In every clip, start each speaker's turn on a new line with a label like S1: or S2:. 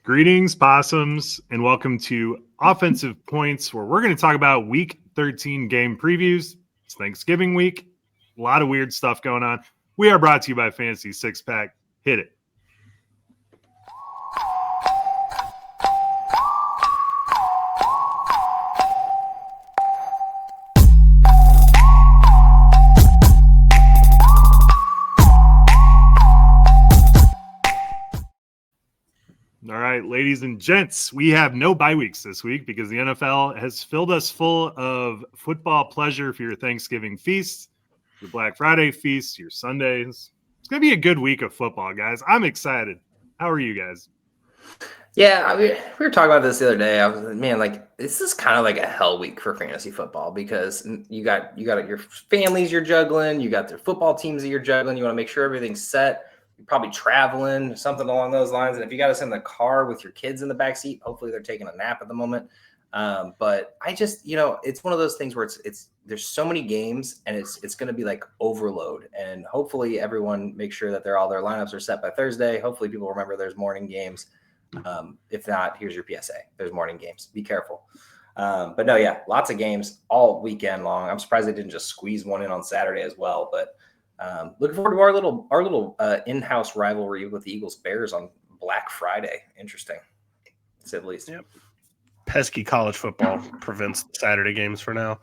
S1: Greetings, possums, and welcome to Offensive Points, where we're going to talk about Week 13 game previews. It's Thanksgiving week. A lot of weird stuff going on. We are brought to you by Fantasy Six Pack. Hit it. All right, ladies and gents, we have no bye weeks this week because the NFL has filled us full of football pleasure for your Thanksgiving feast, your Black Friday feast, your Sundays. It's going to be a good week of football, guys. I'm excited. How are you guys?
S2: Yeah, we were talking about this the other day. I was like, man, like this is kind of like a hell week for fantasy football because you got your families you're juggling, you got their football teams that you're juggling. You want to make sure everything's set. You're probably traveling, something along those lines. And if you got us in the car with your kids in the back seat, hopefully they're taking a nap at the moment. But I just, it's one of those things where it's there's so many games and it's going to be like overload. And hopefully everyone makes sure that all their lineups are set by Thursday. Hopefully people remember there's morning games. If not, here's your PSA. There's morning games. Be careful. But no, yeah, lots of games all weekend long. I'm surprised they didn't just squeeze one in on Saturday as well. But looking forward to our little in-house rivalry with the Eagles Bears on Black Friday. Interesting, to say the least.
S3: Yep. Pesky college football prevents the Saturday games for now.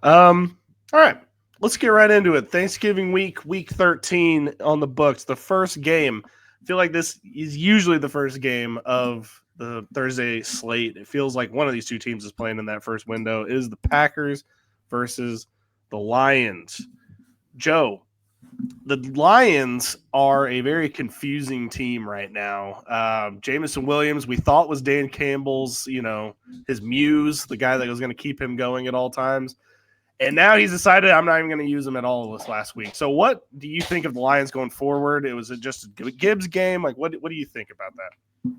S3: All right, let's get right into it. Thanksgiving week, week 13 on the books. The first game. I feel like this is usually the first game of the Thursday slate. It feels like one of these two teams is playing in that first window. It is the Packers versus the Lions. Joe, the Lions are a very confusing team right now. Jameson Williams, we thought was Dan Campbell's, his muse, the guy that was going to keep him going at all times. And now he's decided I'm not even going to use him at all this last week. So what do you think of the Lions going forward? Was it just a Gibbs game? Like, what do you think about that?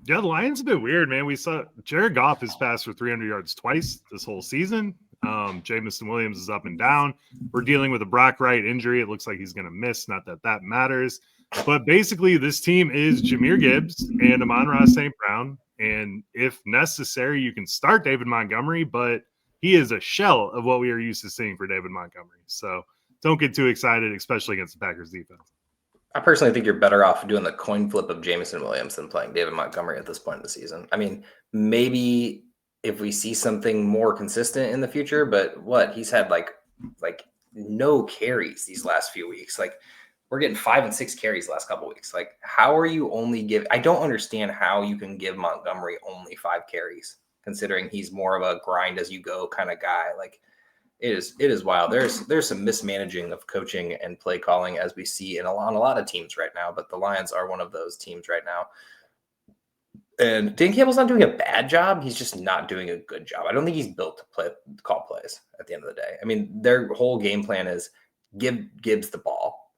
S1: Yeah, the Lions a bit weird, man. We saw Jared Goff has passed for 300 yards twice this whole season. Jameson Williams is up and down. We're dealing with a Brock Wright injury. It looks like he's going to miss. Not that matters. But basically, this team is Jahmyr Gibbs and Amon-Ra St. Brown. And if necessary, you can start David Montgomery, but he is a shell of what we are used to seeing for David Montgomery. So don't get too excited, especially against the Packers defense.
S2: I personally think you're better off doing the coin flip of Jameson Williams than playing David Montgomery at this point in the season. I mean, maybe if we see something more consistent in the future, but he's had like no carries these last few weeks. Like we're getting 5 and 6 carries the last couple of weeks. Like how are you I don't understand how you can give Montgomery only 5 carries, considering he's more of a grind as you go kind of guy. Like it is wild. There's some mismanaging of coaching and play calling as we see on a lot of teams right now, but the Lions are one of those teams right now. And Dan Campbell's not doing a bad job. He's just not doing a good job. I don't think he's built to call plays at the end of the day. I mean, their whole game plan is give Gibbs the ball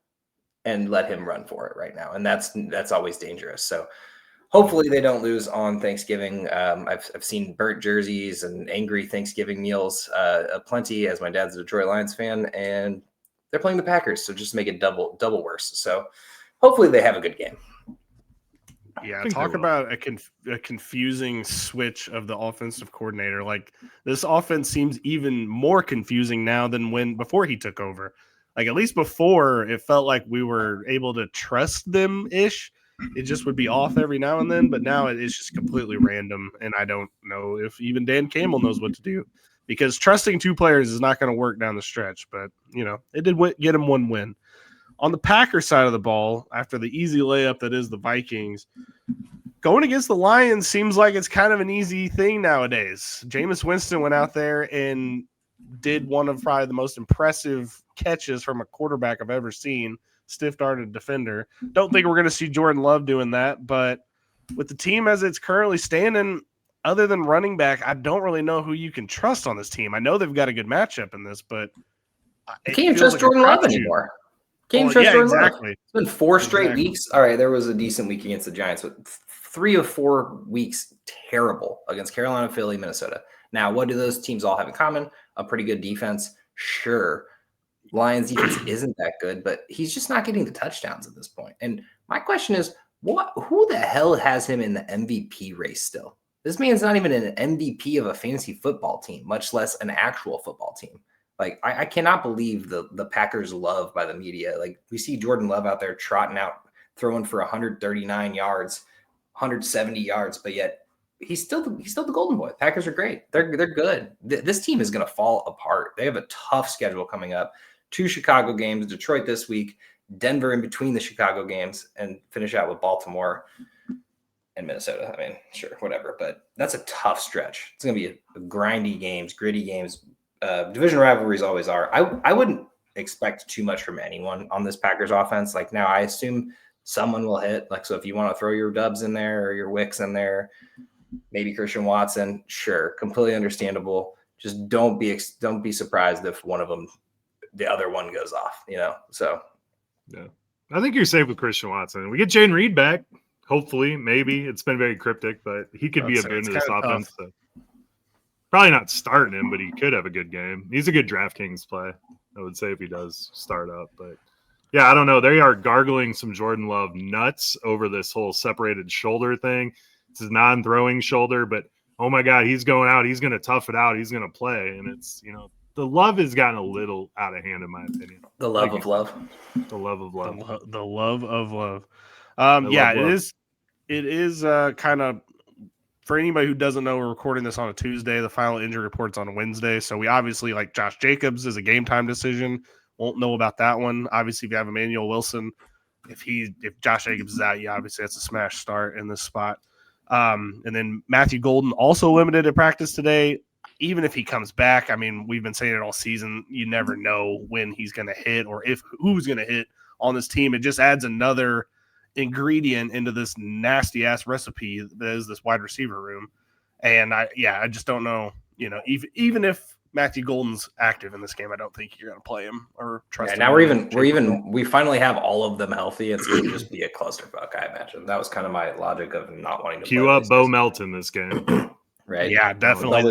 S2: and let him run for it right now. And that's always dangerous. So hopefully they don't lose on Thanksgiving. I've seen burnt jerseys and angry Thanksgiving meals plenty, as my dad's a Detroit Lions fan, and they're playing the Packers. So just make it double worse. So hopefully they have a good game.
S3: Yeah, talk about a confusing switch of the offensive coordinator. Like this offense seems even more confusing now than before he took over. Like at least before, it felt like we were able to trust them-ish. It just would be off every now and then, but now it's just completely random, and I don't know if even Dan Campbell knows what to do because trusting 2 players is not going to work down the stretch. But it did get him 1 win. On the Packers side of the ball, after the easy layup that is the Vikings, going against the Lions seems like it's kind of an easy thing nowadays. Jameis Winston went out there and did one of probably the most impressive catches from a quarterback I've ever seen, stiff-arted defender. Don't think we're going to see Jordan Love doing that, but with the team as it's currently standing, other than running back, I don't really know who you can trust on this team. I know they've got a good matchup in this, but
S2: you can't trust Jordan Love anymore. Can't trust Jordan Love. It's been 4 straight weeks. All right, there was a decent week against the Giants, but 3 of 4 weeks terrible against Carolina, Philly, Minnesota. Now, what do those teams all have in common? A pretty good defense, sure. Lions defense isn't that good, but he's just not getting the touchdowns at this point. And my question is, What? Who the hell has him in the MVP race still? This man's not even an MVP of a fantasy football team, much less an actual football team. Like, I cannot believe the Packers' love by the media. Like, we see Jordan Love out there trotting out, throwing for 139 yards, 170 yards, but yet he's still the golden boy. Packers are great. They're good. This team is going to fall apart. They have a tough schedule coming up. 2 Chicago games, Detroit this week, Denver in between the Chicago games, and finish out with Baltimore and Minnesota. I mean, sure, whatever, but that's a tough stretch. It's going to be a grindy games, gritty games. Division rivalries always are. I wouldn't expect too much from anyone on this Packers offense. Like, now I assume someone will hit. Like, so if you want to throw your Dubs in there or your Wicks in there, maybe Christian Watson, sure, completely understandable. Just don't be surprised if one of them, the other one goes off, So
S1: yeah, I think you're safe with Christian Watson. We get Jane Reed back, hopefully, maybe. It's been very cryptic, but he could be a bit into this offense. So. Probably not starting him, but he could have a good game. He's a good DraftKings play, I would say, if he does start up. But yeah, I don't know. They are gargling some Jordan Love nuts over this whole separated shoulder thing. It's his non-throwing shoulder, but oh my God, he's going out. He's going to tough it out. He's going to play. And it's, the love has gotten a little out of hand, in my opinion.
S2: The love of love.
S1: The love of love.
S3: The love of love. It is kind of, for anybody who doesn't know, we're recording this on a Tuesday. The final injury report's on a Wednesday. So we obviously, like Josh Jacobs, is a game time decision. Won't know about that one. Obviously, if you have Emmanuel Wilson, if Josh Jacobs is out, obviously that's a smash start in this spot. And then Matthew Golden also limited at practice today. Even if he comes back, I mean, we've been saying it all season. You never know when he's going to hit or who's going to hit on this team. It just adds another ingredient into this nasty ass recipe that is this wide receiver room. And I just don't know, even if Matthew Golden's active in this game, I don't think you're going to play him or trust him.
S2: Now we finally have all of them healthy. It's going to just be a clusterfuck, I imagine. That was kind of my logic of not wanting to
S1: queue up Bo Melton this game.
S2: Right.
S3: Yeah, definitely.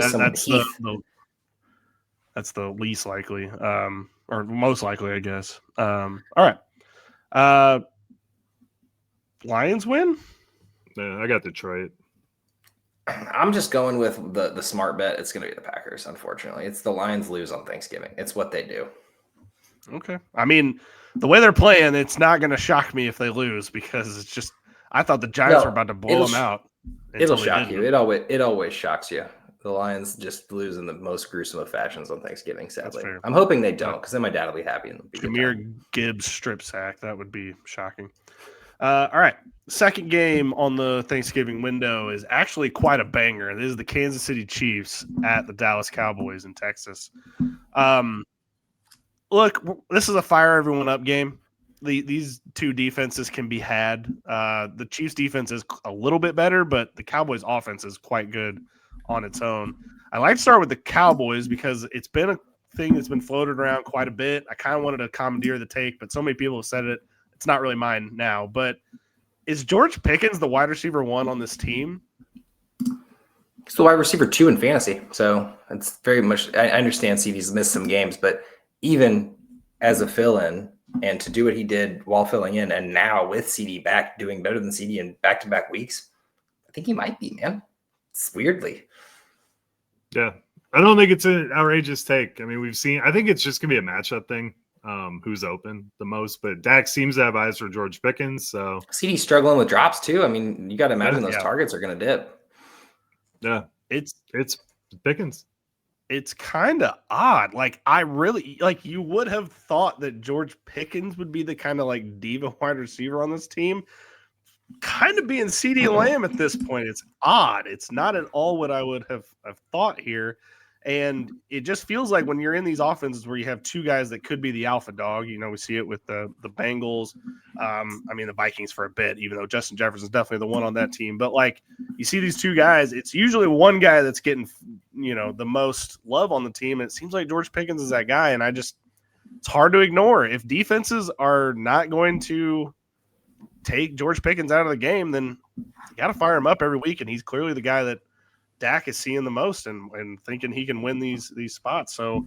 S3: That's the least likely, or most likely, I guess. All right. Lions win?
S1: Yeah, I got Detroit.
S2: I'm just going with the smart bet. It's going to be the Packers, unfortunately. It's the Lions lose on Thanksgiving. It's what they do. Okay.
S3: I mean, the way they're playing, it's not going to shock me if they lose because it's just – I thought the Giants were about to blow them out.
S2: It'll shock you. It always shocks you. The Lions just lose in the most gruesome of fashions on Thanksgiving, sadly. I'm hoping they don't because then my dad will be happy.
S3: Jahmyr Gibbs strip sack. That would be shocking. All right. Second game on the Thanksgiving window is actually quite a banger. This is the Kansas City Chiefs at the Dallas Cowboys in Texas. Look, this is a fire everyone up game. These two defenses can be had. The Chiefs defense is a little bit better, but the Cowboys offense is quite good on its own. I like to start with the Cowboys because it's been a thing that's been floated around quite a bit. I kind of wanted to commandeer the take, but so many people have said it. It's not really mine now, but is George Pickens the wide receiver 1 on this team?
S2: He's the wide receiver 2 in fantasy. So it's very much, I understand CD's missed some games, but even as a fill-in and to do what he did while filling in and now with CD back doing better than CD in back-to-back weeks, I think he might be, man. It's weirdly.
S1: Yeah. I don't think it's an outrageous take. I mean, I think it's just going to be a matchup thing. Who's open the most, but Dak seems to have eyes for George Pickens. So
S2: CD's struggling with drops too. I mean, you got to imagine those targets are going to dip.
S1: Yeah, it's Pickens.
S3: It's kind of odd. Like you would have thought that George Pickens would be the kind of like diva wide receiver on this team. Kind of being CeeDee Lamb at this point. It's odd. It's not at all what I would have thought here. And it just feels like when you're in these offenses where you have two guys that could be the alpha dog, we see it with the Bengals. The Vikings for a bit, even though Justin Jefferson's definitely the one on that team. But like you see these two guys, it's usually one guy that's getting, the most love on the team. And it seems like George Pickens is that guy. And it's hard to ignore. If defenses are not going to take George Pickens out of the game, then you got to fire him up every week. And he's clearly the guy that Dak is seeing the most and thinking he can win these spots. So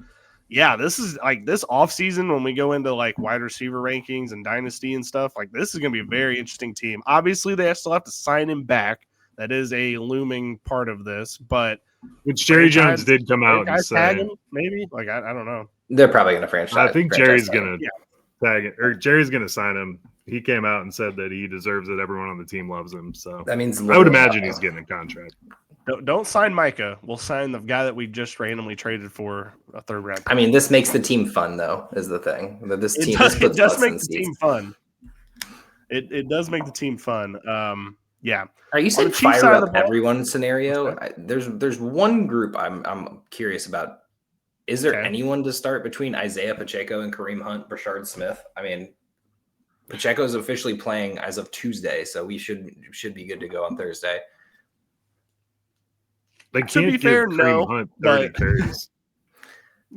S3: yeah, this is like this offseason when we go into like wide receiver rankings and dynasty and stuff, like this is going to be a very interesting team. Obviously, they still have to sign him back. That is a looming part of this, but
S1: which Jerry Jones did come out and say,
S3: him, maybe like I don't know.
S2: They're probably going to franchise.
S1: I think Jerry's going to tag it, or Jerry's going to sign him. He came out and said that he deserves it. Everyone on the team loves him, so
S2: that means
S1: I would imagine he's getting a contract.
S3: Don't sign Micah. We'll sign the guy that we just randomly traded for a third round.
S2: I mean, this makes the team fun, though, is the thing.
S3: It does make the team fun. It does make the team fun. Yeah.
S2: Are you saying fire up everyone scenario? There's one group I'm curious about. Is there anyone to start between Isaiah Pacheco and Kareem Hunt, Brashard Smith? I mean, Pacheco is officially playing as of Tuesday, so we should be good to go on Thursday.
S1: They can't give Kareem Hunt 30 carries.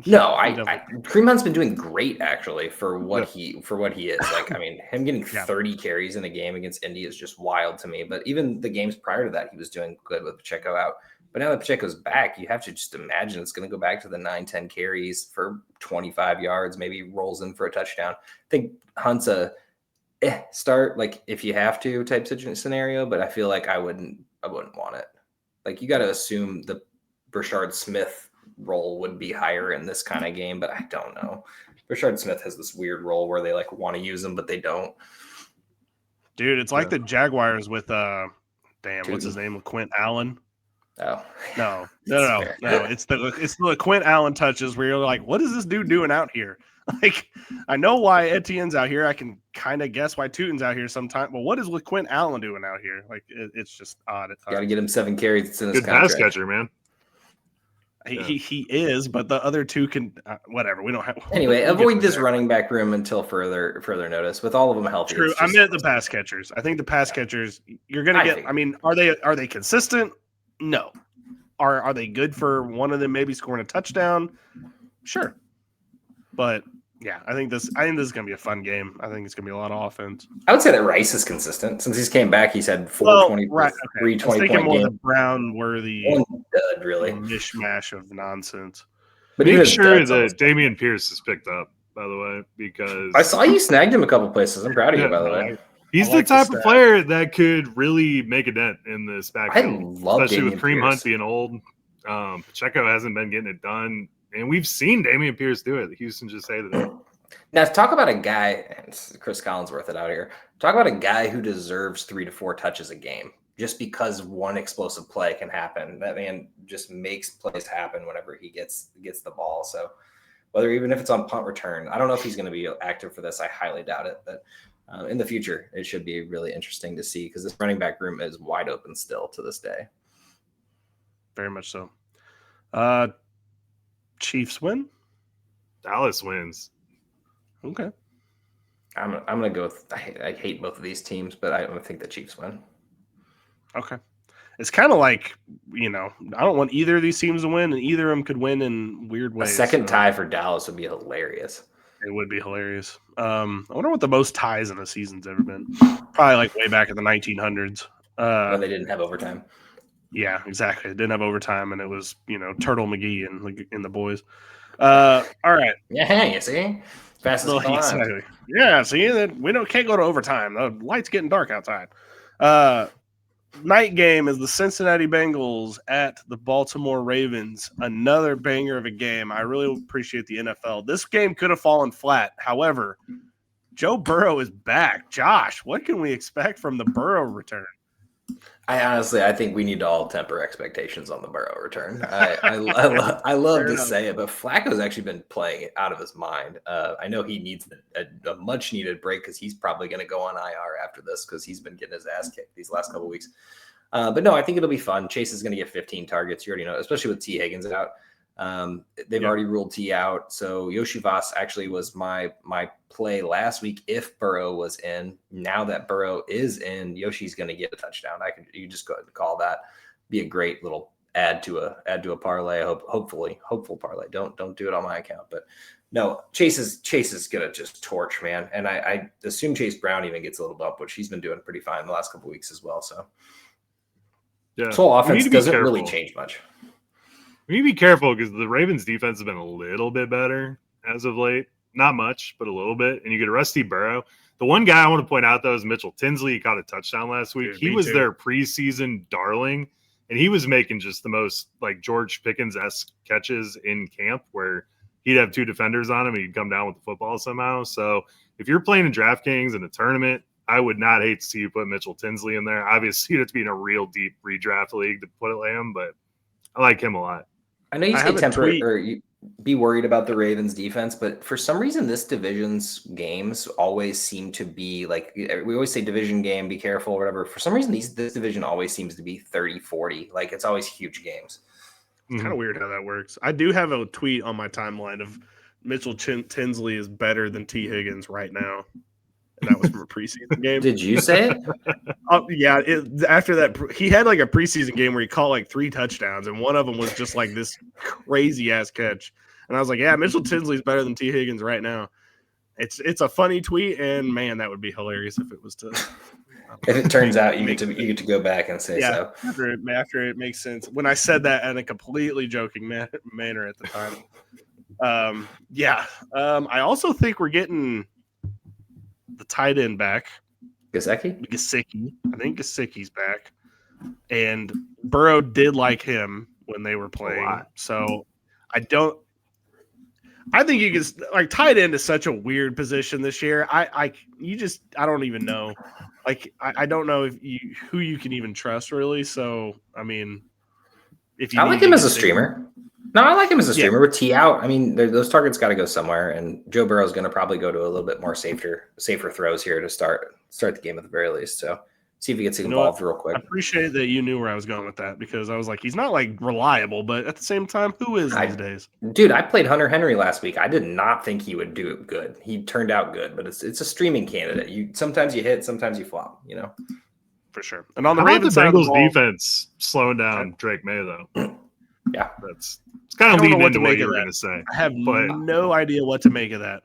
S2: No, Kareem Hunt's been doing great actually for what he is. Like, I mean, him getting 30 carries in a game against Indy is just wild to me. But even the games prior to that, he was doing good with Pacheco out. But now that Pacheco's back, you have to just imagine it's going to go back to the 9-10 carries for 25 yards, maybe rolls in for a touchdown. I think Hunt's a start, like if you have to type scenario, but I feel like I wouldn't want it. Like, you got to assume the Brashard Smith role would be higher in this kind of game, but I don't know. Brashard Smith has this weird role where they like want to use him, but they don't.
S3: Dude, it's like the Jaguars with what's his name? Quint Allen.
S2: Oh
S3: no. It's the Quint Allen touches where you're like, what is this dude doing out here? Like, I know why Etienne's out here. I can kind of guess why Tutin's out here sometime. But what is with Quint Allen doing out here? Like, it's just odd.
S2: Got to get him 7 carries. It's in his
S1: good pass catcher, man.
S3: He is, but the other two can whatever. We don't have.
S2: Anyway, avoid this running back room until further notice. With all of them healthy,
S3: true. I meant the pass catchers. I think the pass catchers you're gonna get. I mean, are they consistent? No. Are they good for one of them maybe scoring a touchdown? Sure. But yeah, I think this is gonna be a fun game. I think it's gonna be a lot of offense.
S2: I would say that Rice is consistent since he's came back. He's had 320 point
S3: more
S2: game.
S3: The Brown worthy
S2: really
S3: mishmash of nonsense.
S1: But make sure that Dameon Pierce is picked up, by the way, because
S2: I saw you snagged him a couple places. I'm proud of you, by the way.
S1: He's the type of player that could really make a dent in this backfield, especially with Kareem Hunt being old. Pacheco hasn't been getting it done. And we've seen Dameon Pierce do it. Houston just say that.
S2: Now, talk about a guy, and Chris Collinsworth it out here. Talk about a guy who deserves 3 to 4 touches a game just because one explosive play can happen. That man just makes plays happen whenever he gets the ball. So even if it's on punt return, I don't know if he's going to be active for this. I highly doubt it. But in the future, it should be really interesting to see because this running back room is wide open still to this day.
S3: Very much so. Chiefs win.
S1: Dallas wins.
S3: Okay.
S2: I'm gonna go with. I hate both of these teams, but I don't think the Chiefs win.
S3: Okay. It's kind of like, I don't want either of these teams to win, and either of them could win in weird ways.
S2: A second tie for Dallas would be hilarious.
S3: It would be hilarious. I wonder what the most ties in a season's ever been. Probably like way back in the 1900s.
S2: When they didn't have overtime.
S3: Yeah, exactly. It didn't have overtime, and it was, Turtle McGee and the boys. All right.
S2: Yeah, you see? Fastest
S3: exactly. Yeah, see, we can't go to overtime. The light's getting dark outside. Night game is the Cincinnati Bengals at the Baltimore Ravens. Another banger of a game. I really appreciate the NFL. This game could have fallen flat. However, Joe Burrow is back. Josh, what can we expect from the Burrow return?
S2: I think we need to all temper expectations on the Burrow return. I love to say it, but Flacco's actually been playing it out of his mind. I know he needs a much needed break because he's probably going to go on IR after this because he's been getting his ass kicked these last couple of weeks. But no, I think it'll be fun. Chase is going to get 15 targets. You already know, especially with T. Higgins out. They've already ruled T out. So Yoshi Voss actually was my play last week if Burrow was in. Now that Burrow is in, Yoshi's going to get a touchdown. You just go ahead and call that. Be a great little add to a parlay. Hopeful parlay. Don't do it on my account, but no, Chase is going to just torch, man. And I assume Chase Brown even gets a little bump, which he's been doing pretty fine the last couple of weeks as well. So
S1: yeah,
S2: this whole offense doesn't really change much.
S1: You need to be careful because the Ravens defense has been a little bit better as of late. Not much, but a little bit. And you get a Rusty Burrow. The one guy I want to point out, though, is Mitchell Tinsley. He caught a touchdown last week.
S3: Dude,
S1: he was their preseason darling, and he was making just the most like George Pickens-esque catches in camp where he'd have 2 defenders on him and he'd come down with the football somehow. So if you're playing in DraftKings in a tournament, I would not hate to see you put Mitchell Tinsley in there. Obviously, you'd have to be in a real deep redraft league to put him, but I like him a lot.
S2: I know you say temporary or you be worried about the Ravens defense, but for some reason this division's games always seem to be like, we always say division game, be careful, whatever. For some reason, this division always seems to be 30-40. Like it's always huge games.
S3: It's kind of weird how that works. I do have a tweet on my timeline of Mitchell Tinsley is better than T. Higgins right now. And that was from a preseason game.
S2: Did you say it?
S3: Yeah. After that, he had like a preseason game where he caught like 3 touchdowns, and one of them was just like this crazy ass catch. And I was like, yeah, Mitchell Tinsley's better than T. Higgins right now. It's a funny tweet, and man, that would be hilarious if it was to.
S2: If it turns out you get to go back and say so.
S3: After it makes sense. When I said that in a completely joking manner at the time. I also think we're getting the tight end back. Gesicki. I think Gesicki's back. And Burrow did like him when they were playing. So I think you can like tight end is such a weird position this year. I don't even know. Like I don't know who you can even trust really. So I mean,
S2: I like him as a streamer. No, I like him as a streamer with T out. I mean, those targets got to go somewhere, and Joe Burrow is going to probably go to a little bit more safer throws here to start the game at the very least. So see if he gets involved real quick.
S3: I appreciate that you knew where I was going with that because I was like, he's not like reliable, but at the same time, who is these days?
S2: Dude, I played Hunter Henry last week. I did not think he would do good. He turned out good, but it's a streaming candidate. Sometimes you hit, sometimes you flop. You know,
S3: for sure. And on the Ravens
S1: side, Bengals defense slowing down Drake May though.
S2: Yeah,
S1: it's kind of leading into what you were going to say.
S3: I have no idea what to make of that.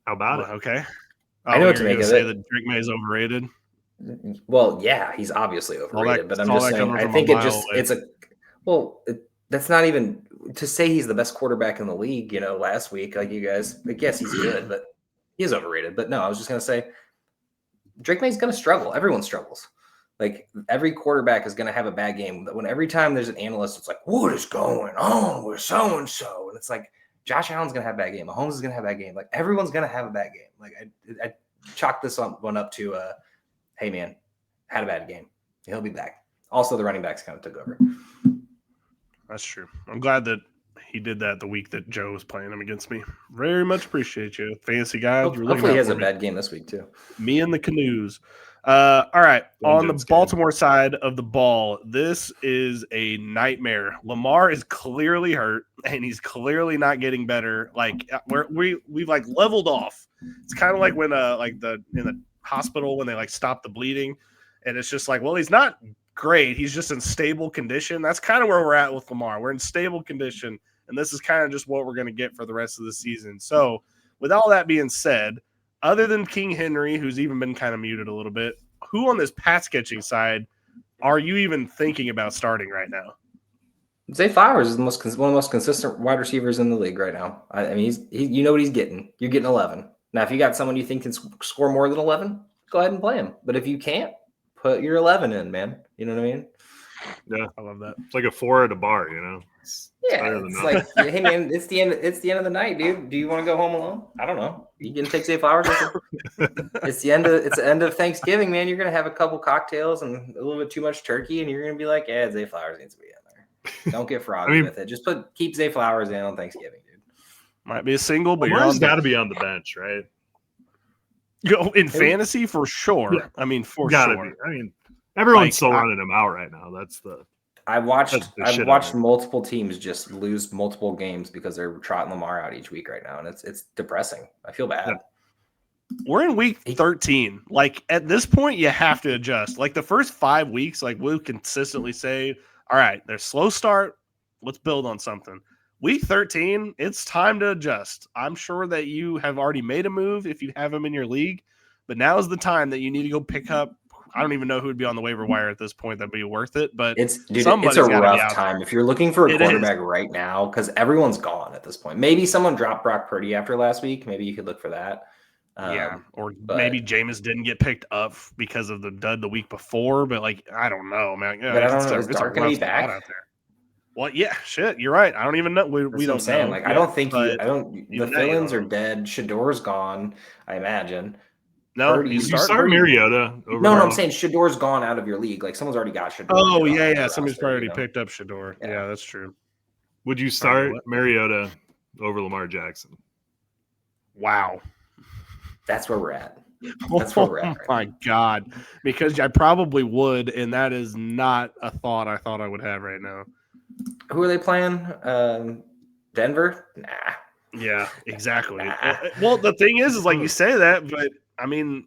S1: How about it?
S3: Okay,
S2: I know what to make of it.
S3: That Drake May is overrated.
S2: Well, yeah, he's obviously overrated, but I'm just saying. I think that's not even to say he's the best quarterback in the league. You know, last week, like you guys, I guess he's good, but he is overrated. But no, I was just going to say Drake May's going to struggle. Everyone struggles. Like every quarterback is going to have a bad game. When every time there's an analyst, it's like, what is going on with so-and-so? And it's like, Josh Allen's going to have a bad game. Mahomes is going to have a bad game. Like everyone's going to have a bad game. Like I chalked this one up to, hey man, had a bad game. He'll be back. Also, the running backs kind of took over.
S3: That's true. I'm glad that he did that the week that Joe was playing him against me. Very much appreciate you. Fantasy guy.
S2: Hopefully he has a bad game this week too.
S3: Me and the Canoes. All right. On the Baltimore side of the ball, this is a nightmare. Lamar is clearly hurt, and he's clearly not getting better. Like we've like leveled off. It's kind of like when in the hospital when they like stop the bleeding, and it's just like, well, he's not great. He's just in stable condition. That's kind of where we're at with Lamar. We're in stable condition, and this is kind of just what we're going to get for the rest of the season. So, with all that being said, other than King Henry, who's even been kind of muted a little bit, who on this pass catching side are you even thinking about starting right now?
S2: Zay Flowers is one of the most consistent wide receivers in the league right now. I mean, you know what he's getting. You're getting 11. Now, if you got someone you think can score more than 11, go ahead and play him. But if you can't, put your 11 in, man. You know what I mean?
S1: Yeah, I love that. It's like a 4 at a bar, you know. It's
S2: like, hey man, it's the end of the night, dude. Do you want to go home alone? I don't know. You can take Zay Flowers. It's the end of Thanksgiving, man. You're gonna have a couple cocktails and a little bit too much turkey, and you're gonna be like, yeah, Zay Flowers needs to be in there. Don't get froggy with it. Just keep Zay Flowers in on Thanksgiving, dude.
S3: Might be a single, but
S1: Lamar's got to be on the bench, right?
S3: In fantasy for sure. Yeah. I mean, for sure.
S1: Be. I mean, everyone's still running him out right now. That's the.
S2: I've watched multiple teams just lose multiple games because they're trotting Lamar out each week right now, and it's depressing. I feel bad.
S3: Yeah. We're in week 13. Like at this point, you have to adjust. Like the first 5 weeks, like we'll consistently say, all right, there's slow start. Let's build on something. Week 13, it's time to adjust. I'm sure that you have already made a move if you have him in your league, but now is the time that you need to go pick up I don't even know who would be on the waiver wire at this point that'd be worth it. But
S2: it's a
S3: gotta be
S2: rough
S3: out
S2: time
S3: there.
S2: if you're looking for a
S3: It
S2: quarterback right now because everyone's gone at this point. Maybe someone dropped Brock Purdy after last week. Maybe you could look for that.
S3: Or maybe Jameis didn't get picked up because of the dud the week before. But like, I don't know, man. Yeah,
S2: but I don't know. Is Dark going to be back
S3: out there? Well, yeah, shit. You're right. I don't even know. We don't
S2: know. Like, I don't think the fill-ins are
S3: know.
S2: dead. Shador's gone. I imagine.
S3: No,
S2: Purdy,
S3: you
S1: start Mariota.
S2: No, I'm saying Shador's gone out of your league. Like someone's already got Shador.
S3: Oh yeah. Somebody's probably already picked up Shador. Yeah, that's true.
S1: Would you start Mariota over Lamar Jackson?
S3: Wow.
S2: That's where we're at. That's where we're at.
S3: Oh my God. Because I probably would, and that is not a thought I thought I would have right now.
S2: Who are they playing? Denver? Nah.
S3: Yeah, exactly. Nah. Well, the thing is like you say that, but I mean,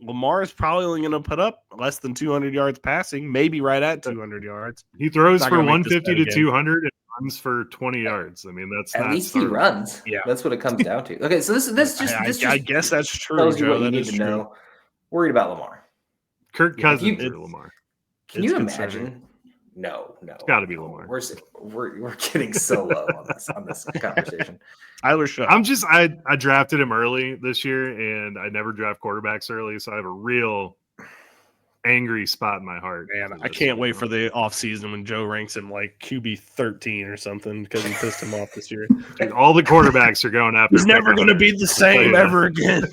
S3: Lamar is probably only going to put up less than 200 yards passing, maybe right at 200 yards.
S1: He throws for 150 to 200 and runs for 20 yards. I mean, that's
S2: at least he runs.
S3: Yeah,
S2: that's what it comes down to. Okay, so
S3: I guess that's true.
S2: Tells you
S3: Joe,
S2: what you need to know. Worried about Lamar.
S1: Kirk Cousins or Lamar.
S2: Can you imagine? No.
S1: It's got to be Lamar.
S2: We're getting so low on this conversation.
S3: Tyler Show.
S1: I drafted him early this year, and I never draft quarterbacks early, so I have a real angry spot in my heart.
S3: Man, I can't wait for the offseason when Joe ranks him like QB 13 or something because he pissed him off this year.
S1: Dude, all the quarterbacks are going after.
S3: He's never going to be the same ever again.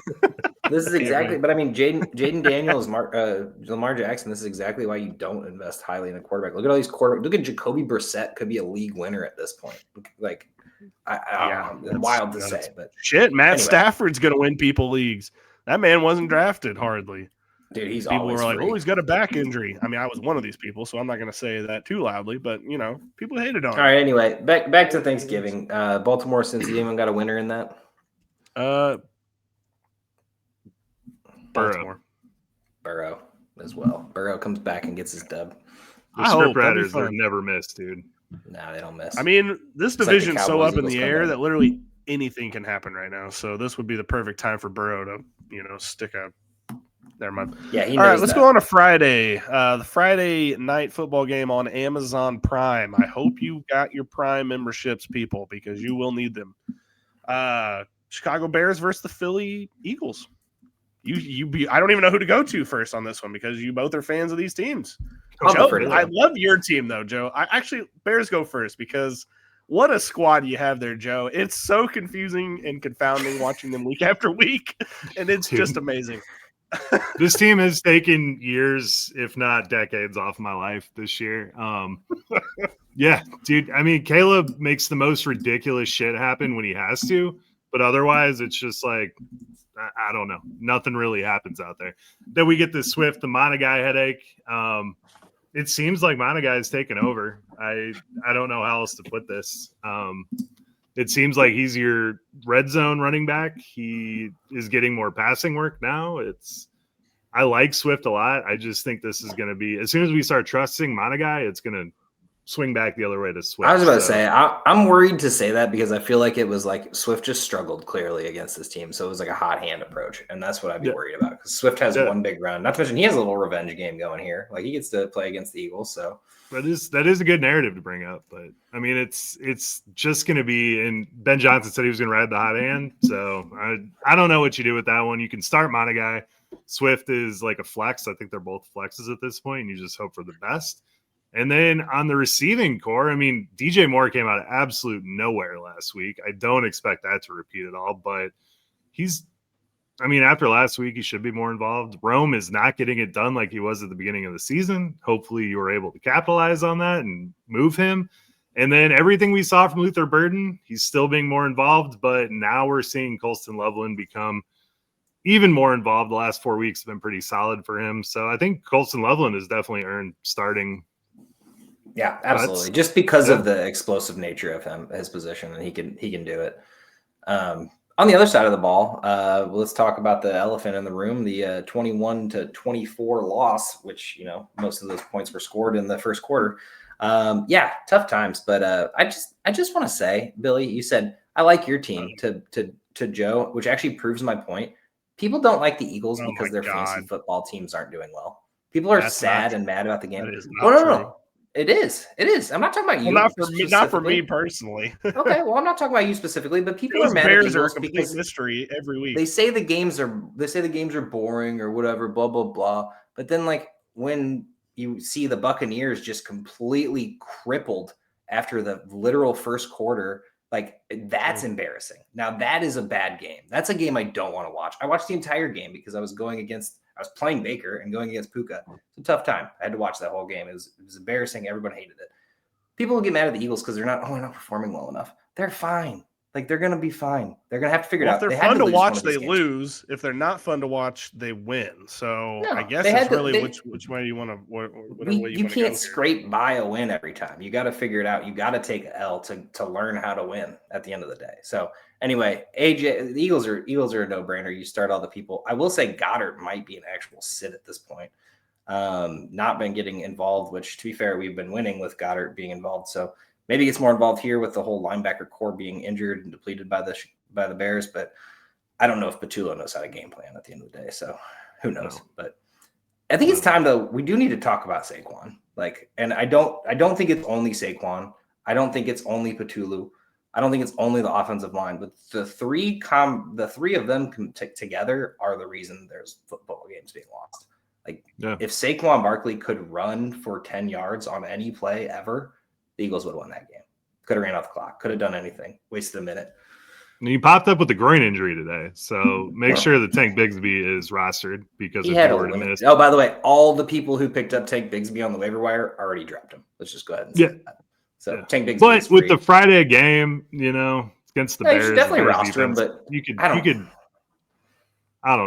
S2: This is exactly, but I mean, Jaden Daniels, Lamar Jackson. This is exactly why you don't invest highly in a quarterback. Look at all these quarterbacks. Look at Jacoby Brissett, could be a league winner at this point. Like, it's wild to say, but
S3: shit, Matt Stafford's going to win people leagues. That man wasn't drafted hardly.
S2: Dude,
S3: people were like,
S2: free.
S3: "Oh, he's got a back injury." I mean, I was one of these people, so I'm not going to say that too loudly, but people hated on him.
S2: All right, anyway, back to Thanksgiving. Baltimore, since you even got a winner in that. Burrow as well. Burrow comes back and gets his dub.
S1: The script writers are never missed, dude.
S2: No, they don't miss.
S3: I mean, this division's so up in the air that literally anything can happen right now. So this would be the perfect time for Burrow to, stick out. Never mind.
S2: Yeah,
S3: all right, let's go on to Friday. The Friday night football game on Amazon Prime. I hope you got your Prime memberships, people, because you will need them. Chicago Bears versus the Philly Eagles. I don't even know who to go to first on this one because you both are fans of these teams. Joe, I love your team though, Joe. Bears go first because what a squad you have there, Joe. It's so confusing and confounding watching them week after week, and it's just amazing.
S1: This team has taken years, if not decades, off my life this year. Yeah, dude. I mean, Caleb makes the most ridiculous shit happen when he has to, but otherwise, it's just like, I don't know. Nothing really happens out there. Then we get the Swift, the Monagai headache. It seems like Monagai is taking over. I don't know how else to put this. It seems like he's your red zone running back. He is getting more passing work now. I like Swift a lot. I just think this is going to be, as soon as we start trusting Monagai, it's going to swing back the other way to Swift.
S2: I was about to say, I'm worried to say that because I feel like it was like Swift just struggled clearly against this team. So it was like a hot hand approach. And that's what I'd be worried about because Swift has one big run. Not to mention he has a little revenge game going here. Like he gets to play against the Eagles. So
S1: that is a good narrative to bring up. But I mean, it's just going to be, and Ben Johnson said he was going to ride the hot hand. So I don't know what you do with that one. You can start Monagai. Swift is like a flex. I think they're both flexes at this point, and you just hope for the best. And then on the receiving core, I mean, DJ Moore came out of absolute nowhere last week. I don't expect that to repeat at all, but after last week, he should be more involved. Rome is not getting it done like he was at the beginning of the season. Hopefully you were able to capitalize on that and move him. And then everything we saw from Luther Burden, he's still being more involved, but now we're seeing Colston Loveland become even more involved. The last 4 weeks have been pretty solid for him. So I think Colston Loveland has definitely earned starting.
S2: Yeah, absolutely. Just because of the explosive nature of his position, and he can do it. On the other side of the ball, let's talk about the elephant in the room, the 21-24 loss, which most of those points were scored in the first quarter. Tough times, but I just want to say, Billy, you said I like your team to Joe, which actually proves my point. People don't like the Eagles because their fantasy football teams aren't doing well. People are sad and mad about the game.
S3: That is not true.
S2: No. It is. I'm not talking about you.
S3: Well, not for me personally.
S2: Okay, well, I'm not talking about you specifically, but people are mad
S3: Bears
S2: at the Eagles
S3: are a complete mystery every week.
S2: They say the games are boring or whatever, blah blah blah. But then, like, when you see the Buccaneers just completely crippled after the literal first quarter, like, that's embarrassing. Now that is a bad game. That's a game I don't want to watch. I watched the entire game because I was playing Baker and going against Puka. It's a tough time. I had to watch that whole game. It was embarrassing. Everyone hated it. People will get mad at the Eagles because they're not performing well enough. They're fine. Like, they're going to be fine. They're going to have to figure it out.
S3: If they're fun to watch, they lose. If they're not fun to watch, they win. So I guess it's really which way you want to.
S2: You can't scrape by a win every time. You got to figure it out. You got to take L to learn how to win at the end of the day. So anyway, the Eagles are a no-brainer. You start all the people. I will say Goddard might be an actual sit at this point. Not been getting involved, which, to be fair, we've been winning with Goddard being involved. So maybe he gets more involved here with the whole linebacker core being injured and depleted by the Bears. But I don't know if Patullo knows how to game plan at the end of the day. So who knows? But I think it's time, though. We do need to talk about Saquon. And I don't think it's only Saquon. I don't think it's only Patullo. I don't think it's only the offensive line, but the three of them together are the reason there's football games being lost. If Saquon Barkley could run for 10 yards on any play ever, the Eagles would have won that game. Could have ran off the clock. Could have done anything. Wasted a minute.
S1: And he popped up with a groin injury today, so make sure that Tank Bigsby is rostered because if he were to miss.
S2: Oh, by the way, all the people who picked up Tank Bigsby on the waiver wire already dropped him. Let's just go ahead and say that. So Tank Bigsby.
S1: But with the Friday game, against the Bears,
S2: you should definitely roster him. But
S1: you could. I don't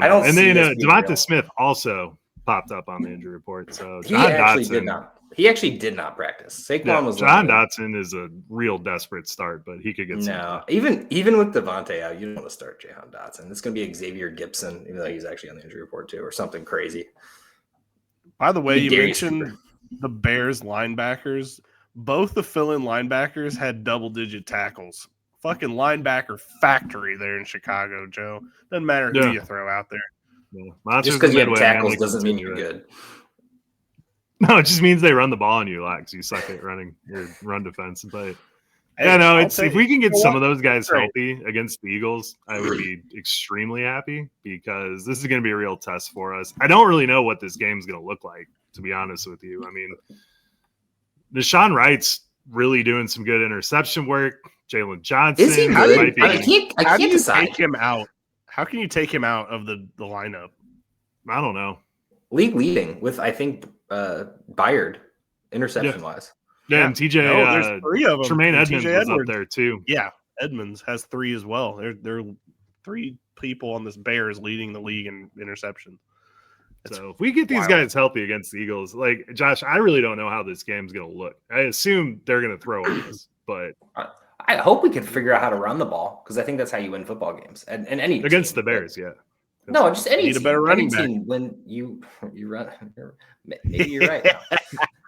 S1: know. And then Devonta Smith also popped up on the injury report. So
S2: he actually did not practice. Saquon was
S1: John Dotson is a real desperate start, but he could get
S2: even with Devontae out, you don't want to start Jahan Dotson. It's going to be Xavier Gibson, even though he's actually on the injury report too, or something crazy.
S3: By the way, you mentioned the Bears linebackers. Both the fill-in linebackers had double-digit tackles. Fucking linebacker factory there in Chicago, Joe. Doesn't matter who you throw out there.
S1: Yeah.
S2: Just because you have tackles doesn't mean you're good.
S1: No, it just means they run the ball on you, Lex. You suck at running your run defense. But if we can get some of those guys healthy against the Eagles, I would be extremely happy because this is going to be a real test for us. I don't really know what this game is going to look like, to be honest with you. I mean, Deshaun Wright's really doing some good interception work. Jalen Johnson.
S2: Is he good? I can't decide.
S3: Take him out. How can you take him out of the lineup?
S1: I don't know.
S2: League leading with, I think, Byard interception wise.
S1: Yeah, and TJ.
S3: There's three of them.
S1: Tremaine Edmonds was up there too.
S3: Yeah, Edmonds has 3 as well. There are 3 people on this Bears leading the league in interceptions.
S1: So if we get these guys healthy against the Eagles, like Josh, I really don't know how this game's going to look. I assume they're going to throw on us, but
S2: I hope we can figure out how to run the ball because I think that's how you win football games and any
S1: against
S2: team.
S1: the Bears. Yeah.
S2: No, just any
S3: need a better running back.
S2: When you run, maybe you're right.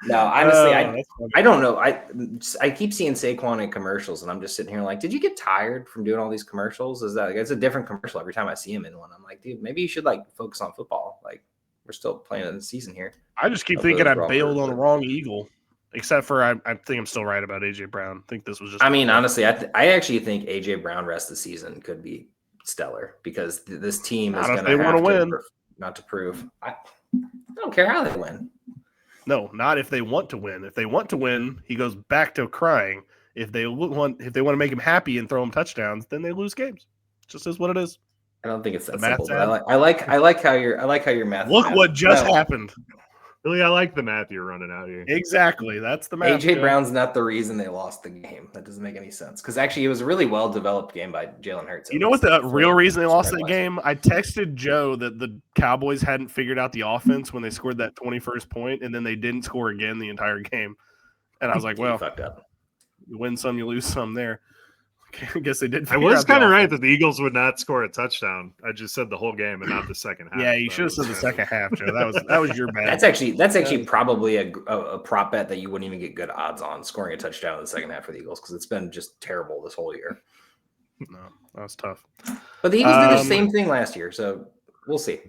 S2: No, honestly, I don't know. I keep seeing Saquon in commercials, and I'm just sitting here like, did you get tired from doing all these commercials? It's a different commercial every time I see him in one. I'm like, dude, maybe you should focus on football. Like, we're still playing in the season here.
S3: I just keep thinking I bailed on the wrong Eagle, except for I think I'm still right about AJ Brown. I think this was just.
S2: I mean, honestly, I actually think AJ Brown rest of the season could be stellar because this team is going to have to win. Not to prove. I don't care how they win.
S3: No, not if they want to win. If they want to win, he goes back to crying. If they want to make him happy and throw him touchdowns, then they lose games. It just is what it is.
S2: I don't think it's that simple. But I like how your math.
S3: Look what just happened.
S1: Really, I like the math you're running out here.
S3: Exactly. That's the math.
S2: AJ Brown's not the reason they lost the game. That doesn't make any sense. Because actually, it was a really well-developed game by Jalen Hurts.
S3: You know what the real reason they lost that game? I texted Joe that the Cowboys hadn't figured out the offense when they scored that 21st point, and then they didn't score again the entire game. And I was like, well,
S2: fucked up.
S3: You win some, you lose some there. I guess they did.
S1: I was kind of right that the Eagles would not score a touchdown. I just said the whole game and not the second half.
S3: Yeah, you should have said the second half, Joe. That was your bad.
S2: That's actually probably a prop bet that you wouldn't even get good odds on scoring a touchdown in the second half for the Eagles because it's been just terrible this whole year.
S3: No, that was tough.
S2: But the Eagles did the same thing last year, so we'll see.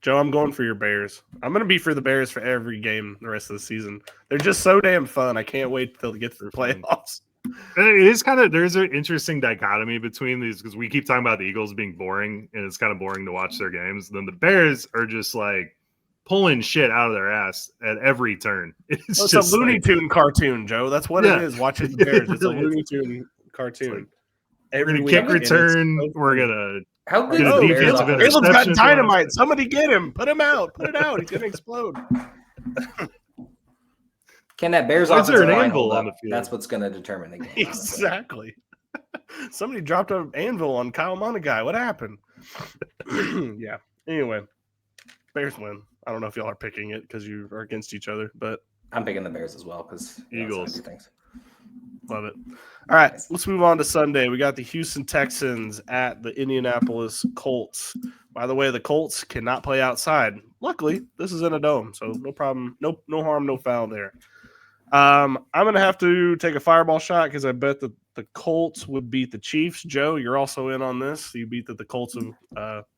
S3: Joe, I'm going for your Bears. I'm going to be for the Bears for every game the rest of the season. They're just so damn fun. I can't wait till they get to the playoffs.
S1: It is kind of, there's an interesting dichotomy between these because we keep talking about the Eagles being boring and it's kind of boring to watch their games. Then the Bears are just like pulling shit out of their ass at every turn.
S3: It's a Looney Tune cartoon, Joe. That's what it is. Watching the Bears. It's a Looney Tune cartoon.
S1: Every kick return, we're gonna.
S2: How good
S1: is
S2: the
S1: Bears?
S3: Caleb's got dynamite. Somebody get him. Put him out. Put it out. He's gonna explode.
S2: Can that Bears offensive line hold up? That's what's going to determine the game.
S3: Exactly. Somebody dropped an anvil on Kyle Monagai. What happened? Yeah. Anyway, Bears win. I don't know if y'all are picking it because you are against each other, but
S2: I'm picking the Bears as well because
S1: Eagles.
S3: Love it. All right, let's move on to Sunday. We got the Houston Texans at the Indianapolis Colts. By the way, the Colts cannot play outside. Luckily, this is in a dome, so no problem. No harm, no foul there. I'm going to have to take a fireball shot because I bet that the Colts would beat the Chiefs. Joe, you're also in on this. You beat that the Colts would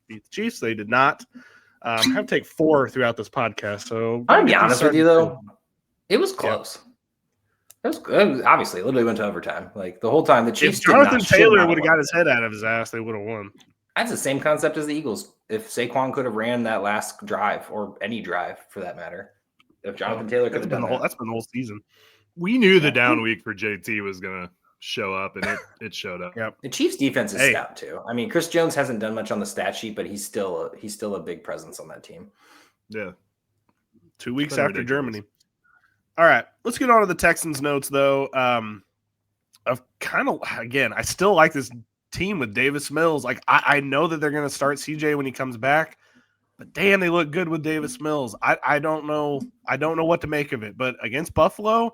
S3: beat the Chiefs. They did not. I have to take 4 throughout this podcast. So
S2: I'm going to be honest with you, though. It was close. Yeah. It was obviously, it literally went to overtime. Like the whole time, the Chiefs.
S3: If Jonathan Taylor would have got his head out of his ass, they would have won.
S2: That's the same concept as the Eagles. If Saquon could have ran that last drive, or any drive for that matter. If Jonathan Taylor could have done
S3: that's been the whole season.
S1: We knew the down week for JT was going to show up, and it showed up.
S3: Yep.
S2: The Chiefs' defense is stout too. I mean, Chris Jones hasn't done much on the stat sheet, but he's still a big presence on that team.
S1: Yeah.
S3: 2 weeks after ridiculous. Germany. All right, let's get on to the Texans notes, though. Of kind of again, I still like this team with Davis Mills. Like I know that they're going to start CJ when he comes back. But damn, they look good with Davis Mills. I don't know what to make of it. But against Buffalo,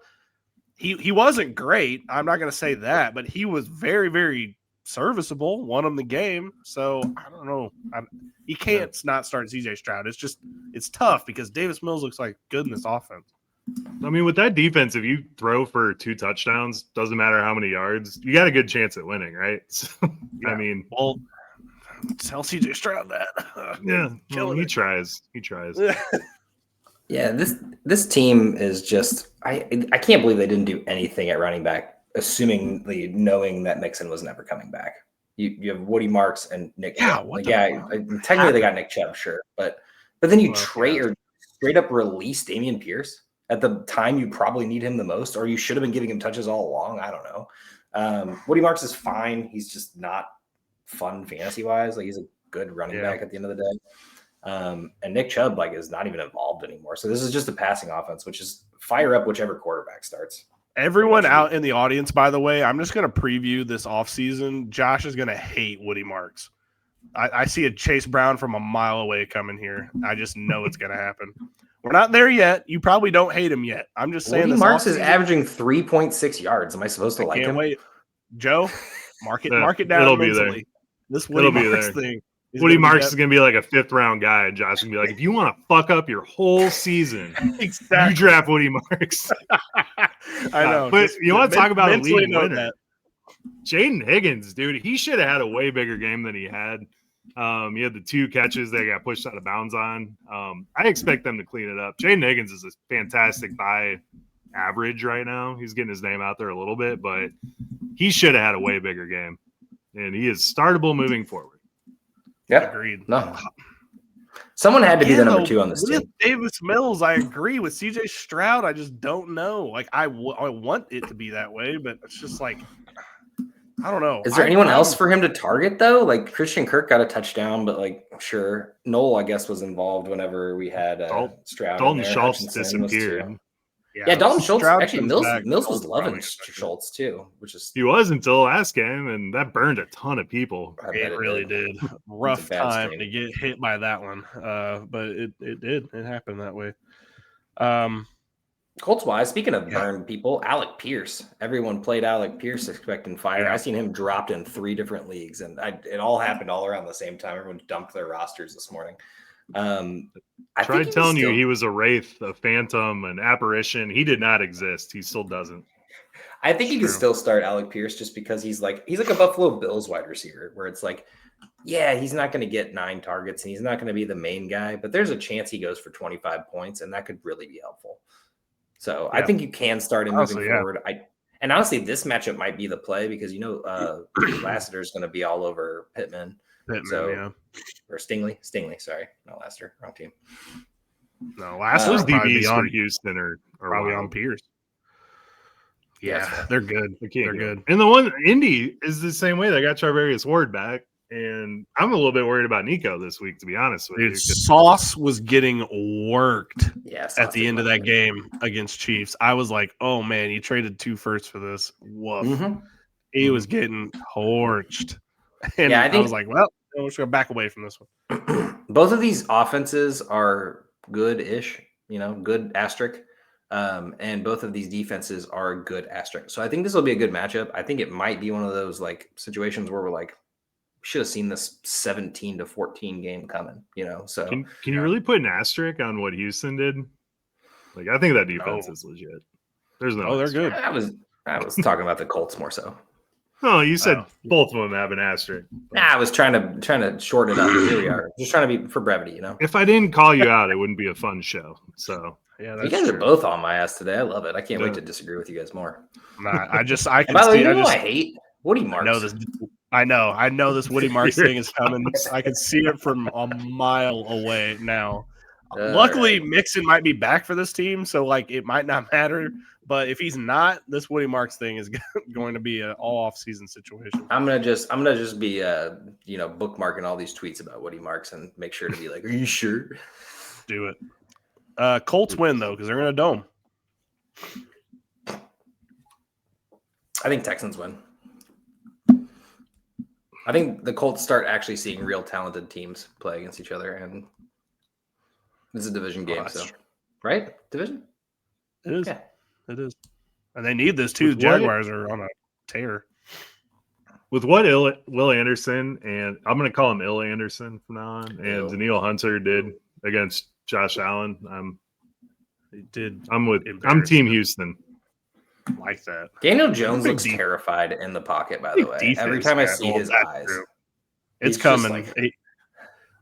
S3: he wasn't great. I'm not going to say that, but he was very, very serviceable. Won him the game. So I don't know. He can't not start CJ Stroud. It's tough because Davis Mills looks like good in this offense.
S1: I mean, with that defense, if you throw for 2 touchdowns, doesn't matter how many yards, you got a good chance at winning, right? So, yeah. I mean,
S3: well. Tell CJ Stroud that.
S1: Yeah, well, he tries.
S2: Yeah, this team is just I can't believe they didn't do anything at running back, assumingly knowing that Mixon was never coming back. You have Woody Marks and Nick Chubb. Technically they got Nick Chubb, sure, but then you trade or straight up release Dameon Pierce at the time you probably need him the most, or you should have been giving him touches all along. I don't know. Woody Marks is fine. He's just not fun fantasy wise. Like he's a good running back at the end of the day. And Nick Chubb is not even involved anymore. So this is just a passing offense, which is fire up whichever quarterback starts.
S3: Everyone out in the audience, by the way, I'm just going to preview this offseason. Josh is going to hate Woody Marks. I see a Chase Brown from a mile away coming here. I just know it's going to happen. We're not there yet. You probably don't hate him yet. I'm just saying
S2: Woody Marks is averaging 3.6 yards. Am I supposed to like him?
S3: Wait. Joe, mark it down.
S1: It'll
S3: mentally.
S1: Be there.
S3: This Woody Marks thing.
S1: Woody Marks is going to be like a 5th round guy. And Josh is going to be like, if you want to fuck up your whole season, exactly. You draft Woody Marks.
S3: I know.
S1: But you want to talk about a league winner. Jaden Higgins, dude, he should have had a way bigger game than he had. He had the 2 catches they got pushed out of bounds on. I expect them to clean it up. Jaden Higgins is a fantastic buy average right now. He's getting his name out there a little bit, but he should have had a way bigger game. And he is startable moving forward.
S2: Yeah,
S3: agreed.
S2: No, someone had to be the number 2 on this team.
S3: Davis Mills, I agree. With CJ Stroud, I just don't know. Like I want it to be that way, but it's just like I don't know.
S2: Is there anyone else for him to target though? Like Christian Kirk got a touchdown, but sure, Noel I guess was involved whenever we had Stroud.
S1: Dalton Schultz disappeared.
S2: Yeah, Dalton Schultz. Actually, Mills was loving Schultz too,
S1: he was until last game, and that burned a ton of people.
S3: It really did. Rough time to get hit by that one, but it did. It happened that way.
S2: Colts wise, speaking of burned people, Alec Pierce. Everyone played Alec Pierce expecting fire. I seen him dropped in 3 different leagues, and it all happened all around the same time. Everyone dumped their rosters this morning.
S1: I tried telling you he was a wraith, a phantom, an apparition. He did not exist. He still doesn't.
S2: I think you can still start Alec Pierce just because he's like a Buffalo Bills wide receiver, where it's like Yeah, he's not going to get 9 targets, and he's not going to be the main guy, but there's a chance he goes for 25 points, and that could really be helpful. So I think you can start him moving forward. And honestly, this matchup might be the play because, Lassiter is going to be all over Pittman. Or Stingley, sorry. Not Lassiter, wrong team.
S3: No, Lassiter's
S1: DBs for Houston are
S3: probably on Pierce. Yeah, they're good. They're good.
S1: And the one Indy is the same way. They got Charvarius Ward back, and I'm a little bit worried about Nico this week, to be honest with you.
S3: Sauce was getting worked at the end of that game against Chiefs. I was like, oh man, you traded 2 firsts for this. Woof. Mm-hmm. He was getting torched. And I was like, well, we're just going to back away from this one.
S2: Both of these offenses are good-ish, good asterisk. And both of these defenses are good asterisk. So I think this will be a good matchup. I think it might be one of those situations where we're like, should have seen this 17-14 game coming, So
S1: can you really put an asterisk on what Houston did? I think that defense is legit. There's no.
S3: Oh, they're good.
S2: I was talking about the Colts more so.
S1: No, you said both of them have an asterisk.
S2: I was trying to shorten it up. Here we are, just trying to be for brevity,
S1: If I didn't call you out, it wouldn't be a fun show. So
S3: yeah,
S2: you guys are both on my ass today. I love it. I can't wait to disagree with you guys more.
S3: Nah, I can see.
S2: I hate Woody Marks.
S3: I know this Woody Marks thing is coming. I can see it from a mile away now. Luckily, Mixon might be back for this team, so it might not matter. But if he's not, this Woody Marks thing is going to be an all off-season situation.
S2: I'm gonna just be bookmarking all these tweets about Woody Marks and make sure to be like, are you sure?
S3: Do it. Colts win though because they're in a dome.
S2: I think Texans win. I think the Colts start actually seeing real talented teams play against each other, and it's a division game. Right? Division?
S3: It is. Yeah. It is. And they need this too. The Jaguars are on a tear.
S1: With what Will Anderson, and I'm going to call him Ill Anderson from now on, and Daniil Hunter did against Josh Allen, I'm Team Houston.
S3: Like that.
S2: Daniel Jones looks terrified in the pocket, by the way. Every time I see his eyes.
S3: It's coming.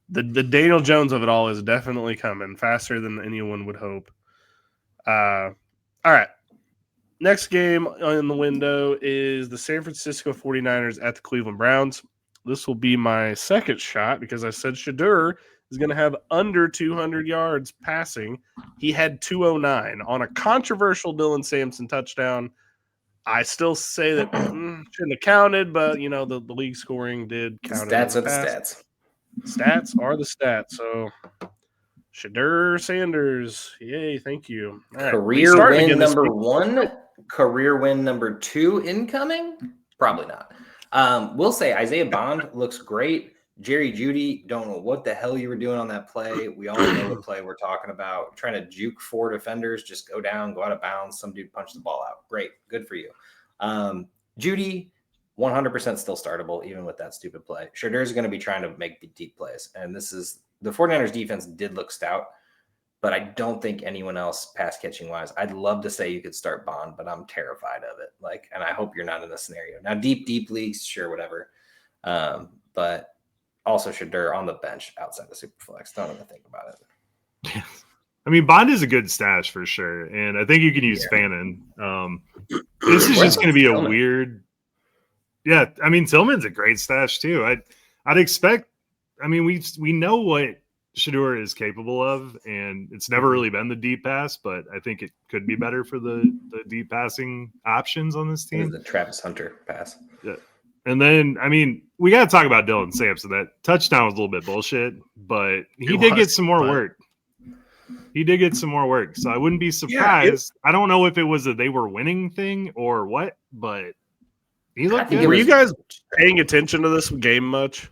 S3: The Daniel Jones of it all is definitely coming faster than anyone would hope. All right. Next game on the window is the San Francisco 49ers at the Cleveland Browns. This will be my second shot because I said Shedeur is going to have under 200 yards passing. He had 209 on a controversial Dylan Sampson touchdown. I still say that shouldn't have counted, but, the league scoring did count.
S2: Stats are the stats.
S3: Stats are the stats. So, Shedeur Sanders, yay, thank you.
S2: Right, career win number 1, career win number 2 incoming? Probably not. We'll say Isaiah Bond looks great. Jerry Jeudy, don't know what the hell you were doing on that play. We all know what play we're talking about. Trying to juke 4 defenders, just go down, go out of bounds. Some dude punched the ball out. Great. Good for you. Jeudy, 100% still startable, even with that stupid play. Shedeur is going to be trying to make the deep plays. And the 49ers defense did look stout, but I don't think anyone else pass catching wise. I'd love to say you could start Bond, but I'm terrified of it. And I hope you're not in this scenario. Now, deep leagues, sure, whatever. But also Shedeur on the bench outside the Superflex. Don't even think about it.
S1: I mean, Bond is a good stash for sure, and I think you can use Fannin. This is just going to be a weird. Yeah, I mean, Tillman's a great stash too. I'd expect. I mean, we know what Shedeur is capable of, and it's never really been the deep pass, but I think it could be better for the deep passing options on this team.
S2: The Travis Hunter pass.
S1: Yeah. And then, I mean, we got to talk about Dylan Sampson. That touchdown was a little bit bullshit, but he did get some more work. He did get some more work, so I wouldn't be surprised. I don't know if it was a they were winning thing or what, but he looked good.
S3: Were you guys paying attention to this game much?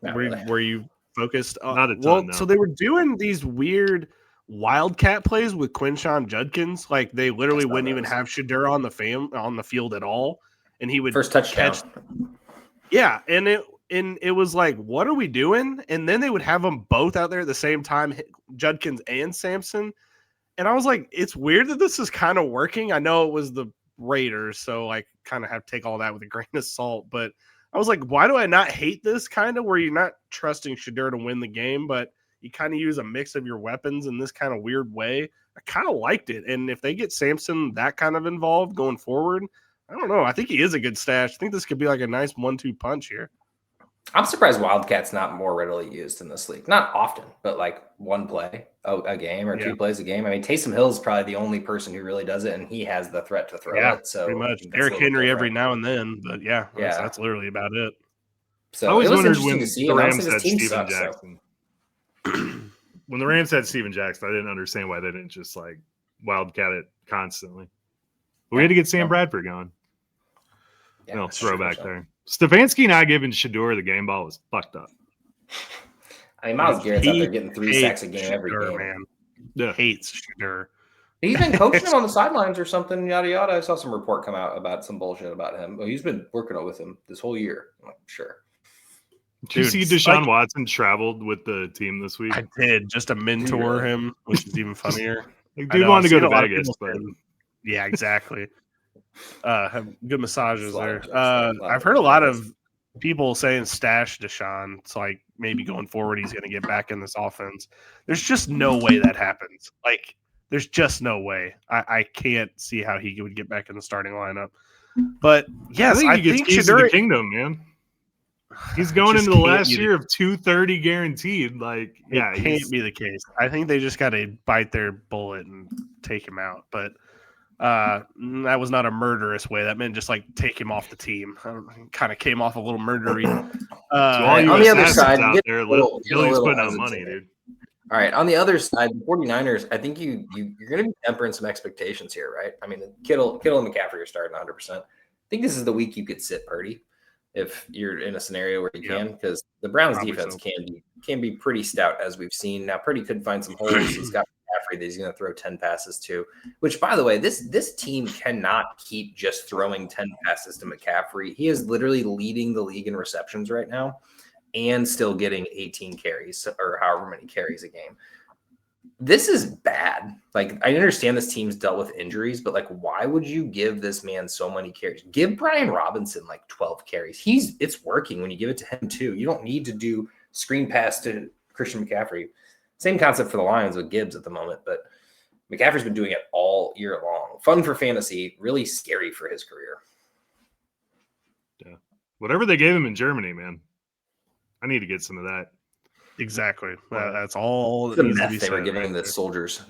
S3: Were you focused?
S1: Not a ton, no.
S3: So they were doing these weird wildcat plays with Quinshon Judkins. They literally wouldn't even have Shedeur on the field at all. And he would
S2: first touchdown.
S3: Yeah, and it was like, what are we doing? And then they would have them both out there at the same time, Judkins and Sampson. And I was like, it's weird that this is kind of working. I know it was the Raiders, so I kind of have to take all that with a grain of salt. But I was like, why do I not hate this kind of where you're not trusting Shedeur to win the game, but you kind of use a mix of your weapons in this kind of weird way? I kind of liked it. And if they get Sampson that kind of involved going forward, I don't know. I think he is a good stash. I think this could be like a nice 1-2 punch here.
S2: I'm surprised Wildcat's not more readily used in this league. Not often, but like one play a game or 2 plays a game. I mean, Taysom Hill is probably the only person who really does it, and he has the threat to throw it. So
S3: pretty much. Derrick Henry every now and then, but that's literally about it.
S2: So
S1: I always wondered when
S2: the
S1: Rams had Steven Jackson. When the Rams had Steven Jackson, I didn't understand why they didn't just like Wildcat it constantly. But we had to get Sam Bradford going. Yeah, throwback there. Stefanski not giving Shedeur the game ball was fucked up.
S2: I mean, Myles Garrett's out there getting 3 sacks a game every game.
S3: Man.
S1: Yeah.
S3: Hates Shedeur.
S2: He's been coaching him on the sidelines or something, yada, yada. I saw some report come out about some bullshit about him. Well, he's been working with him this whole year. I'm like, sure.
S1: Did you see Deshaun Watson traveled with the team this week?
S3: I did, just to mentor him, which is even funnier.
S1: Dude wanted to go to Vegas, but
S3: yeah, exactly. Have good massages there. I've heard a lot of people saying stash Deshaun. It's like maybe going forward he's going to get back in this offense. There's just no way that happens. Like, there's just no way. I can't see how he would get back in the starting lineup. But yes, I think
S1: keys to the kingdom, man. He's going into the last year of 230 guaranteed. Like, yeah,
S3: it can't be the case. I think they just got to bite their bullet and take him out. But that was not a murderous way. That meant just like take him off the team. Kind of came off a little murdery.
S2: On the other side,
S1: Billy's putting out money, dude.
S2: All right, on the other side, the 49ers, I think you're going to be tempering some expectations here, right? I mean, Kittle and McCaffrey are starting 100%. I think this is the week you could sit Purdy if you're in a scenario where you can, because the Browns defense can be pretty stout, as we've seen. Now, Purdy could find some holes. He's got McCaffrey that he's going to throw 10 passes to, which, by the way, this team cannot keep just throwing 10 passes to McCaffrey. He is literally leading the league in receptions right now and still getting 18 carries or however many carries a game. This is bad. Like, I understand this team's dealt with injuries, but like, why would you give this man so many carries? Give Brian Robinson like 12 carries. It's working when you give it to him too. You don't need to do screen pass to Christian McCaffrey. Same concept for the Lions with Gibbs at the moment, but McCaffrey's been doing it all year long. Fun for fantasy, really scary for his career.
S1: Yeah. Whatever they gave him in Germany, man. I need to get some of that.
S3: Exactly. That's all that
S2: the
S3: needs to
S2: meth
S3: be
S2: they were
S3: said
S2: giving
S3: right
S2: the
S3: there.
S2: soldiers.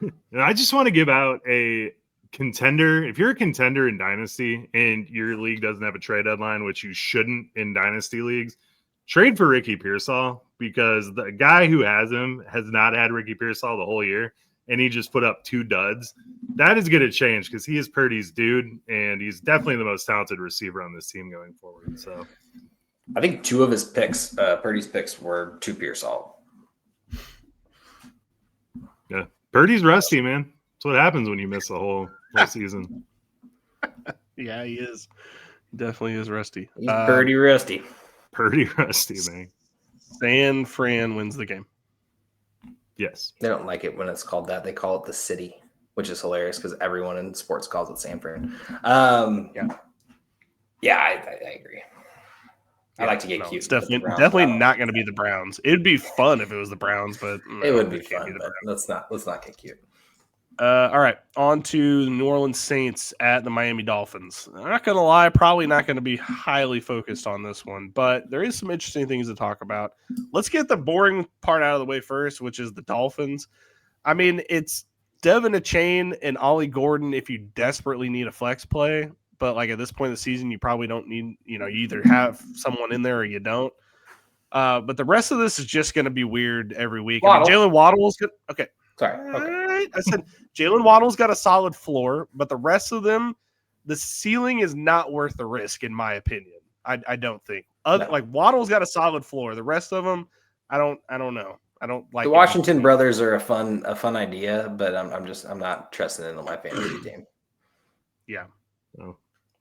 S1: And I just want to give out a contender. If you're a contender in Dynasty and your league doesn't have a trade deadline, which you shouldn't in Dynasty leagues, trade for Ricky Pearsall, because the guy who has him has not had Ricky Pearsall the whole year, and he just put up 2 duds. That is going to change because he is Purdy's dude, and he's definitely the most talented receiver on this team going forward. So
S2: I think 2 of his picks, Purdy's picks, were to Pearsall.
S1: yeah, Purdy's rusty, man. That's what happens when you miss a whole season.
S3: Yeah, he is. He definitely is rusty.
S2: He's Purdy rusty.
S1: Purdy rusty, man.
S3: San Fran wins the game.
S1: Yes.
S2: They don't like it when it's called that. They call it the city, which is hilarious because everyone in sports calls it San Fran. Yeah, I agree. I like to get cute.
S3: It's definitely not going to be the Browns. It'd be fun if it was the Browns, but
S2: it would be fun. But let's not get cute.
S3: All right, on to the New Orleans Saints at the Miami Dolphins. I'm not going to lie, probably not going to be highly focused on this one, but there is some interesting things to talk about. Let's get the boring part out of the way first, which is the Dolphins. I mean, it's Devin Achane and Ollie Gordon if you desperately need a flex play, but like at this point in the season, you probably don't need, you either have someone in there or you don't. But the rest of this is just going to be weird every week. I mean, Jalen Waddle's good. Okay.
S2: Sorry. Okay.
S3: I said Jalen Waddle's got a solid floor, but the rest of them, the ceiling is not worth the risk, in my opinion. I don't think. Like Waddle's got a solid floor. The rest of them, I don't know. I don't like
S2: the Washington brothers are a fun idea, but I'm not trusting it in my fantasy team.
S3: Yeah.
S1: So,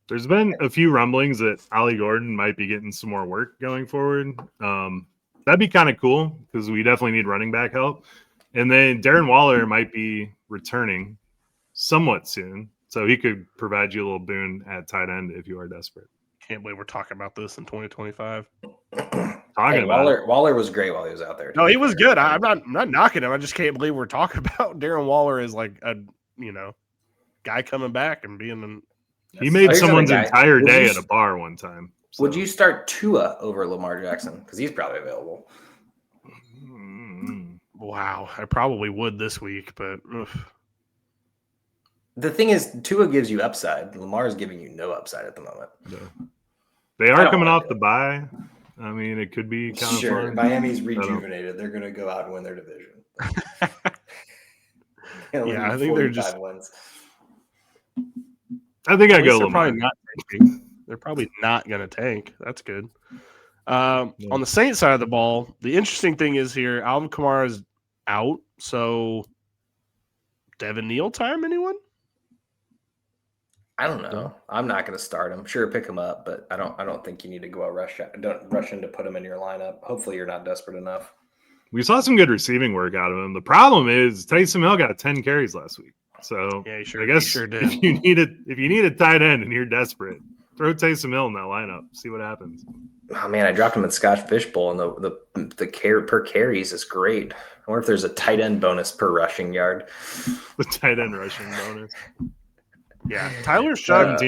S1: there's been a few rumblings that Ollie Gordon might be getting some more work going forward. That'd be kind of cool because we definitely need running back help. And then Darren Waller might be returning somewhat soon, so he could provide you a little boon at tight end if you are desperate.
S3: Can't believe we're talking about this in 2025.
S2: Hey, Waller was great while he was out there.
S3: No, he was good. I'm not knocking him. I just can't believe we're talking about Darren Waller as like a guy coming back and being an.
S1: He made someone's entire day at a bar one time. So.
S2: Would you start Tua over Lamar Jackson? Because he's probably available.
S3: Wow, I probably would this week, but
S2: the thing is, Tua gives you upside. Lamar is giving you no upside at the moment.
S1: No. They are coming off the bye. I mean, it could be kind of fun.
S2: Miami's rejuvenated. They're going to go out and win their division.
S3: I think they're just
S2: wins.
S1: I think I go Lamar.
S3: They're probably not going to tank. That's good. On the Saints side of the ball, the interesting thing is here, Alvin Kamara is out. So, Devin Neal time, anyone?
S2: I don't know. I'm not going to start him. Sure, pick him up, but I don't think you need to go out don't rush in to put him in your lineup. Hopefully, you're not desperate enough.
S1: We saw some good receiving work out of him. The problem is Taysom Hill got 10 carries last week. So
S3: yeah,
S1: I guess
S3: sure did.
S1: if you need a tight end and you're desperate, throw Taysom Hill in that lineup. See what happens.
S2: Oh man, I dropped him in Scotch Fishbowl, and the per carries is great. I wonder if there's a tight end bonus per rushing yard.
S1: The tight end rushing bonus.
S3: Yeah, Tyler Shuck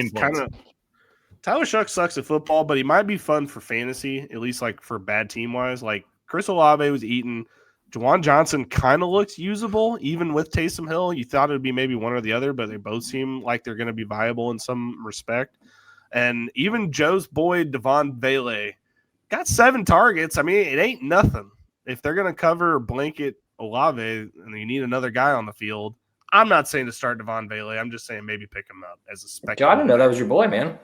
S3: Tyler Shuck sucks at football, but he might be fun for fantasy, at least like for bad team wise. Like Chris Olave was eating. Juwan Johnson kind of looks usable, even with Taysom Hill. You thought it would be maybe one or the other, but they both seem like they're going to be viable in some respect. And even Joe's boy, Devon Vele, got 7 targets. I mean, it ain't nothing. If they're going to cover blanket Olave and you need another guy on the field, I'm not saying to start Devon Vele. I'm just saying maybe pick him up as a spec.
S2: Joe, I didn't know that was your boy, man.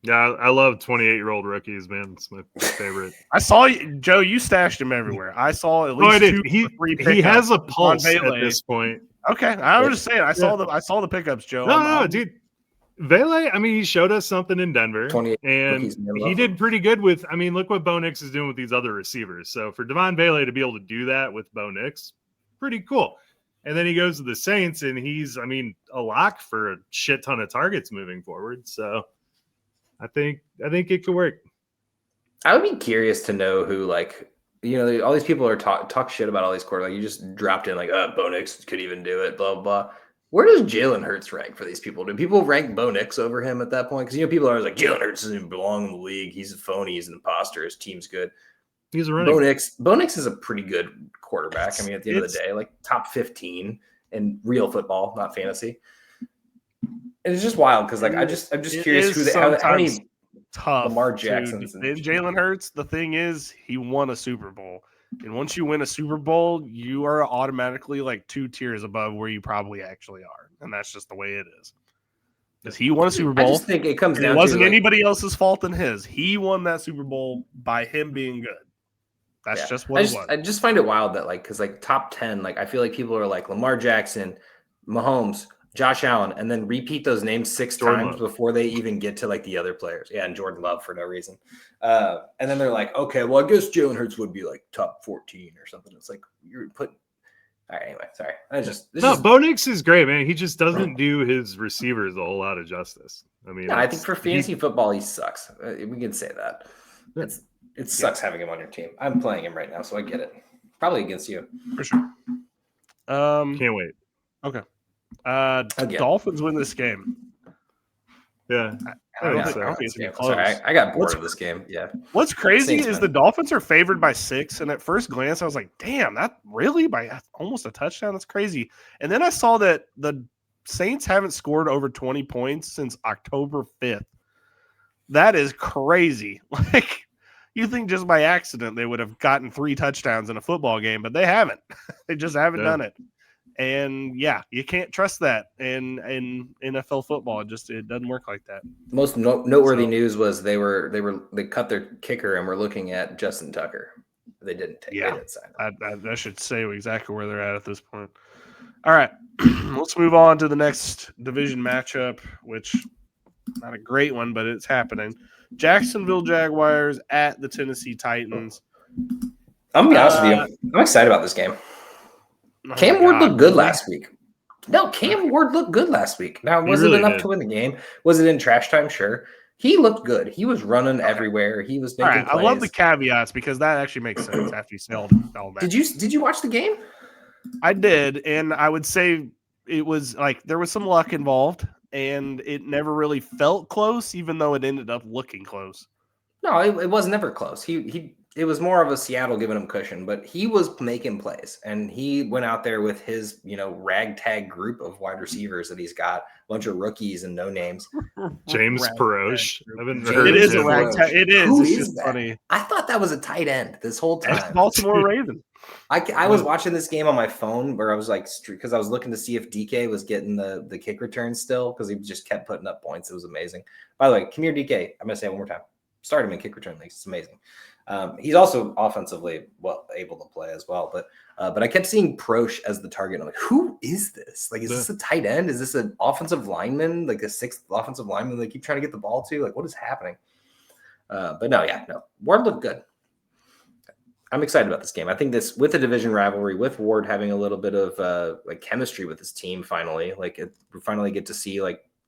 S1: Yeah, I love 28-year-old rookies, man. It's my favorite.
S3: I saw you, Joe. You stashed him everywhere. I saw at least 2 or 3 pickups.
S1: He has a pulse at this point.
S3: Okay, I was just saying. I saw the pickups, Joe.
S1: No, dude. Vele, I mean, he showed us something in Denver, and he did pretty good with. I mean, look what Bo Nix is doing with these other receivers. So for Devon Vele to be able to do that with Bo Nix, pretty cool. And then he goes to the Saints, and he's, I mean, a lock for a shit ton of targets moving forward. So. I think it could work.
S2: I would be curious to know who, like, all these people are talk shit about all these quarterbacks. You just dropped in like, Bo Nix could even do it, blah, blah. Where does Jalen Hurts rank for these people? Do people rank Bo Nix over him at that point? Because, people are always like, Jalen Hurts doesn't belong in the league. He's a phony. He's an imposter. His team's good.
S1: He's a running.
S2: Bo Nix is a pretty good quarterback. I mean, at the end of the day, like top 15 in real football, not fantasy. It's just wild because, like, I'm just curious how many
S3: tough
S2: Lamar Jacksons.
S3: Jalen Hurts, the thing is, he won a Super Bowl. And once you win a Super Bowl, you are automatically like 2 tiers above where you probably actually are. And that's just the way it is. Because he won a Super Bowl.
S2: I just think it comes down to,
S3: it wasn't anybody else's fault than his. He won that Super Bowl by him being good. That's just what it was.
S2: I just find it wild that, like, because, like, top 10, like, I feel like people are like Lamar Jackson, Mahomes, Josh Allen, and then repeat those names 6 times before they even get to, like, the other players. Yeah, and Jordan Love for no reason. And then they're like, okay, well, I guess Jalen Hurts would be, like, top 14 or something. It's like, you're putting – all right, anyway, sorry.
S1: Bo Nix is great, man. He just doesn't do his receivers a whole lot of justice. I mean,
S2: I think for fantasy football, he sucks. We can say that. It sucks having him on your team. I'm playing him right now, so I get it. Probably against you.
S3: For sure.
S1: Can't wait.
S3: Okay. Dolphins win this game.
S1: Yeah.
S3: I don't think it's gonna be close.
S2: Sorry, I got bored of this game. Yeah.
S3: What's crazy is the Dolphins are favored by 6, and at first glance, I was like, damn, that really by almost a touchdown? That's crazy. And then I saw that the Saints haven't scored over 20 points since October 5th. That is crazy. Like, you think just by accident they would have gotten 3 touchdowns in a football game, but they haven't. They just haven't done it. And yeah, you can't trust that in NFL football. It doesn't work like that.
S2: Most noteworthy news was they cut their kicker and were looking at Justin Tucker. They didn't sign him.
S3: I should say exactly where they're at this point. All right, let's move on to the next division matchup, which not a great one, but it's happening. Jacksonville Jaguars at the Tennessee Titans.
S2: I'm gonna be honest with you. I'm excited about this game. Cam Ward looked good last week. No, Cam Ward looked good last week. Now, was it enough to win the game? Was it in trash time? Sure. He looked good. He was running everywhere. He was making
S3: plays. I love the caveats because that actually makes sense after you say all that.
S2: Did you watch the game?
S3: I did, and I would say it was like there was some luck involved, and it never really felt close, even though it ended up looking close.
S2: No, it was never close. It was more of a Seattle giving him cushion, but he was making plays, and he went out there with his, ragtag group of wide receivers that he's got, a bunch of rookies and no names.
S1: James Peroche.
S3: It is a ragtag. It is. It's just funny.
S2: I thought that was a tight end this whole time.
S3: It's Baltimore Ravens.
S2: I was watching this game on my phone where I was like, because I was looking to see if DK was getting the kick return still, because he just kept putting up points. It was amazing. By the way, come here, DK. I'm going to say it one more time. Start him in kick return leagues. It's amazing. He's also offensively able to play as well. But I kept seeing Proche as the target. I'm like, who is this? Like, is this a tight end? Is this an offensive lineman? Like a sixth offensive lineman they keep trying to get the ball to? Like, what is happening? But no. Ward looked good. I'm excited about this game. I think this, with the division rivalry, with Ward having a little bit of chemistry with his team finally, we finally get to see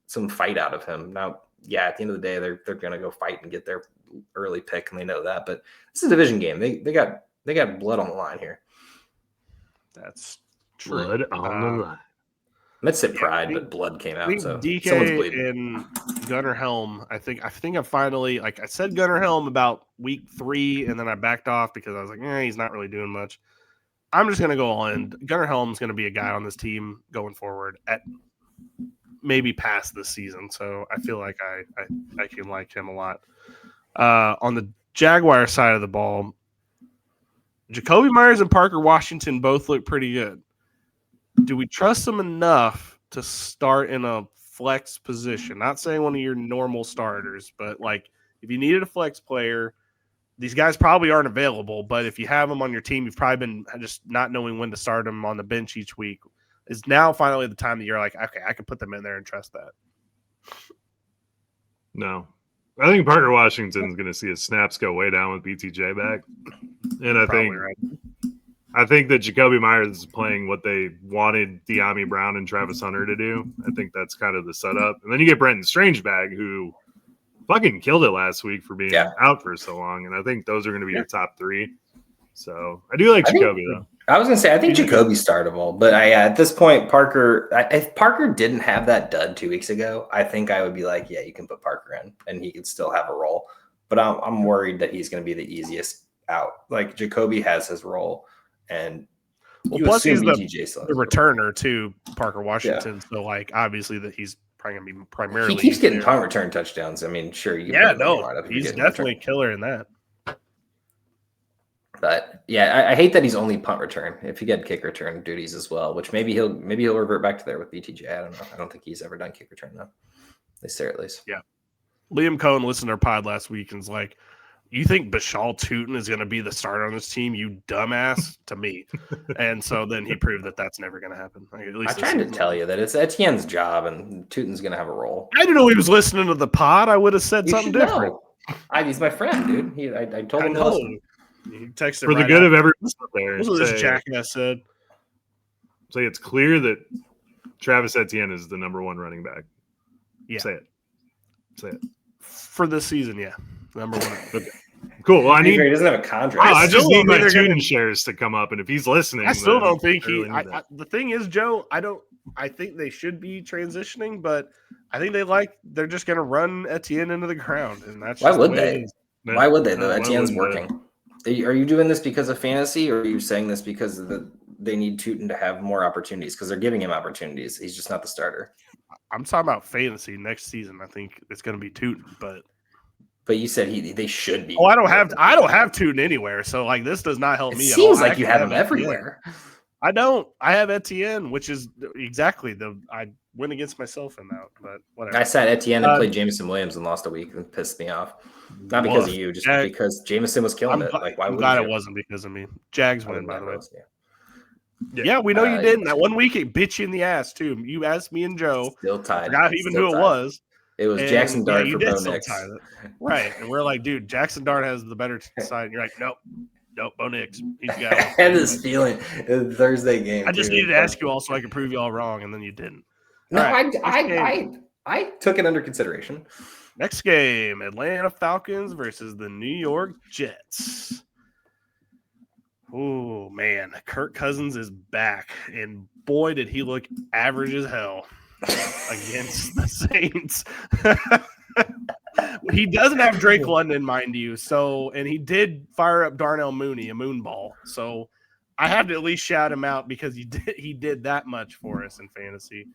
S2: some fight out of him. Now, yeah, at the end of the day, they're going to go fight and get their early pick, and they know that. But this is a division game. They got blood on the line here.
S3: That's true.
S1: Blood on the line.
S2: I meant to say pride, but blood came out. So
S3: DK
S2: someone's bleeding.
S3: and Gunnar Helm. I think I finally, I said Gunnar Helm about week 3, and then I backed off because I was like, he's not really doing much. I'm just gonna go on. Gunnar Helm's gonna be a guy on this team going forward at maybe past this season. So I feel like I can like him a lot. On the Jaguar side of the ball, Jacoby Myers and Parker Washington both look pretty good. Do we trust them enough to start in a flex position? Not saying one of your normal starters, but if you needed a flex player, these guys probably aren't available. But if you have them on your team, you've probably been just not knowing when to start them on the bench each week. Is now finally the time that you're like, okay, I can put them in there and trust that?
S1: No. I think Parker Washington's going to see his snaps go way down with BTJ back. And I think that Jacoby Myers is playing what they wanted De'Ami Brown and Travis Hunter to do. I think that's kind of the setup. And then you get Brenton Strangebag, who fucking killed it last week for being out for so long. And I think those are going to be your top 3. So I do like Jacoby, though.
S2: I was going to say, I think Jacoby's startable. But at this point, Parker, if Parker didn't have that dud 2 weeks ago, I think I would be like, yeah, you can put Parker in and he could still have a role. But I'm worried that he's going to be the easiest out. Jacoby has his role. And
S3: plus he's the returner to Parker Washington. Yeah. So obviously that he's probably going to be primarily.
S2: He keeps getting punt return touchdowns. I mean, sure.
S3: He's definitely a killer in that.
S2: But yeah, I hate that he's only punt return. If he get kick return duties as well, which maybe he'll revert back to there with BTJ. I don't know. I don't think he's ever done kick return though. They say at least.
S3: Yeah. Liam Cohen listened to our pod last week and was like, "You think Bashal Tootin is going to be the starter on this team? You dumbass!" To me, and so then he proved that that's never going to happen. At least
S2: I tried to tell you that it's Etienne's job and Tootin's going to have a role.
S3: I didn't know he was listening to the pod. I would have said something different.
S2: He's my friend, dude. I told him to listen.
S3: He texted
S1: for the good of everyone out there.
S3: What was this jackass said?
S1: Say it's clear that Travis Etienne is the number 1 running back.
S3: Yeah.
S1: Say it.
S3: For this season, yeah. Number 1.
S1: Okay. Cool. Well,
S2: he doesn't have a contract.
S1: I just need my tuning shares to come up, and if he's listening,
S3: I still don't think the thing is, Joe, I think they should be transitioning, but I think they're just going to run Etienne into the ground, and that's
S2: why would they? Why would they though? Etienne's working. Are you doing this because of fantasy, or are you saying this because they need Tootin to have more opportunities? Because they're giving him opportunities. He's just not the starter.
S3: I'm talking about fantasy next season. I think it's going to be Tootin,
S2: but you said they should be.
S3: Oh, I don't have Tootin anywhere. So this does not help me.
S2: It seems like you have him everywhere.
S3: I don't. I have Etienne, which is exactly I went against myself in that, but whatever.
S2: I sat Etienne and played Jameson Williams and lost a week and pissed me off. Not because of you, just because Jameson was killing it. Why would
S3: it wasn't because of me. Jags win, by the way. Yeah, we know you didn't. That 1 week it bit you in the ass too. You asked me and Joe.
S2: Still tied.
S3: Forgot even who it was.
S2: It was Jackson Dart for Bo Nix.
S3: Right, and we're like, dude, Jackson Dart has the better side. And you're like, nope, Bo Nix. He's got it.
S2: I had this feeling in the Thursday game.
S3: I just needed to ask you all so I could prove you all wrong, and then you didn't.
S2: No, right. I took it under consideration.
S3: Next game, Atlanta Falcons versus the New York Jets. Oh, man. Kirk Cousins is back, and boy, did he look average as hell against the Saints. He doesn't have Drake London, mind you, and he did fire up Darnell Mooney, a moon ball. So I have to at least shout him out because he did that much for us in fantasy.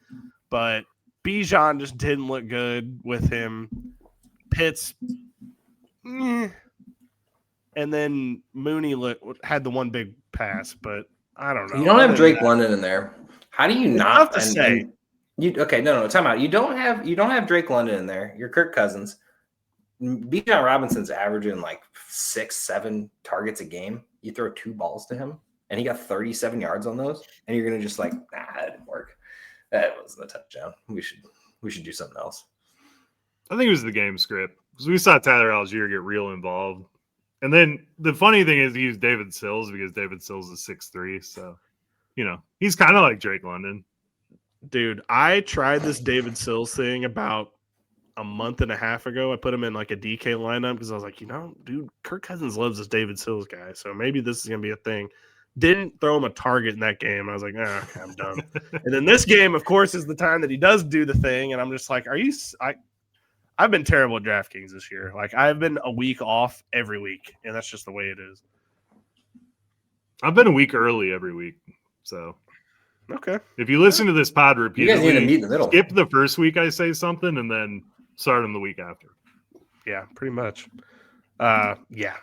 S3: But Bijan just didn't look good with him. Pitts, and then Mooney had the one big pass, but I don't know.
S2: You don't have Drake London in there. How do you not?
S3: Tough to say.
S2: No, time out. You don't have Drake London in there. You're Kirk Cousins. Bijan Robinson's averaging like 6-7 targets a game. You throw 2 balls to him, and he got 37 yards on those, and you're gonna just like, that didn't work. That wasn't a touchdown. We should do something else.
S1: I think it was the game script because we saw Tyler Algier get real involved, and then the funny thing is he used David Sills because David Sills is 6'3", so he's kind of like Drake London.
S3: Dude, I tried this David Sills thing about a month and a half ago. I put him in like a DK lineup because I was like, dude, Kirk Cousins loves this David Sills guy, so maybe this is going to be a thing. Didn't throw him a target in that game. I was like, I'm done. And then this game, of course, is the time that he does do the thing, and I'm just like, I've been terrible at DraftKings this year. Like, I've been a week off every week, and that's just the way it is.
S1: I've been a week early every week, so
S3: okay.
S1: If you listen to this pod repeatedly,
S2: you guys need to meet in the middle.
S1: Skip the first week I say something, and then start them the week after.
S3: Yeah, pretty much.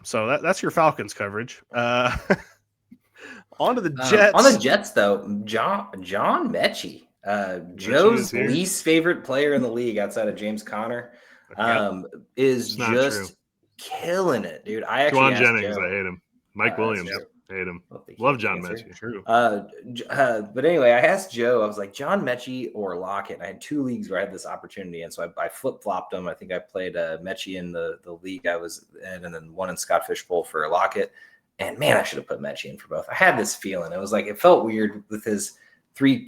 S3: So that's your Falcons coverage. On to the Jets.
S2: On the Jets, though, John Mechie, Joe's least favorite player in the league outside of James Conner, is just killing it, dude. I actually
S1: Juwan Jennings, I hate him. Mike Williams, hate him. Love John Mechie.
S3: True.
S2: But anyway, I asked Joe, I was like, John Mechie or Lockett? And I had 2 leagues where I had this opportunity, and so I flip-flopped them. I think I played Mechie in the league I was in, and then one in Scott Fishbowl for Lockett. And man, I should have put Mechie in for both. I had this feeling. It was like, it felt weird with his three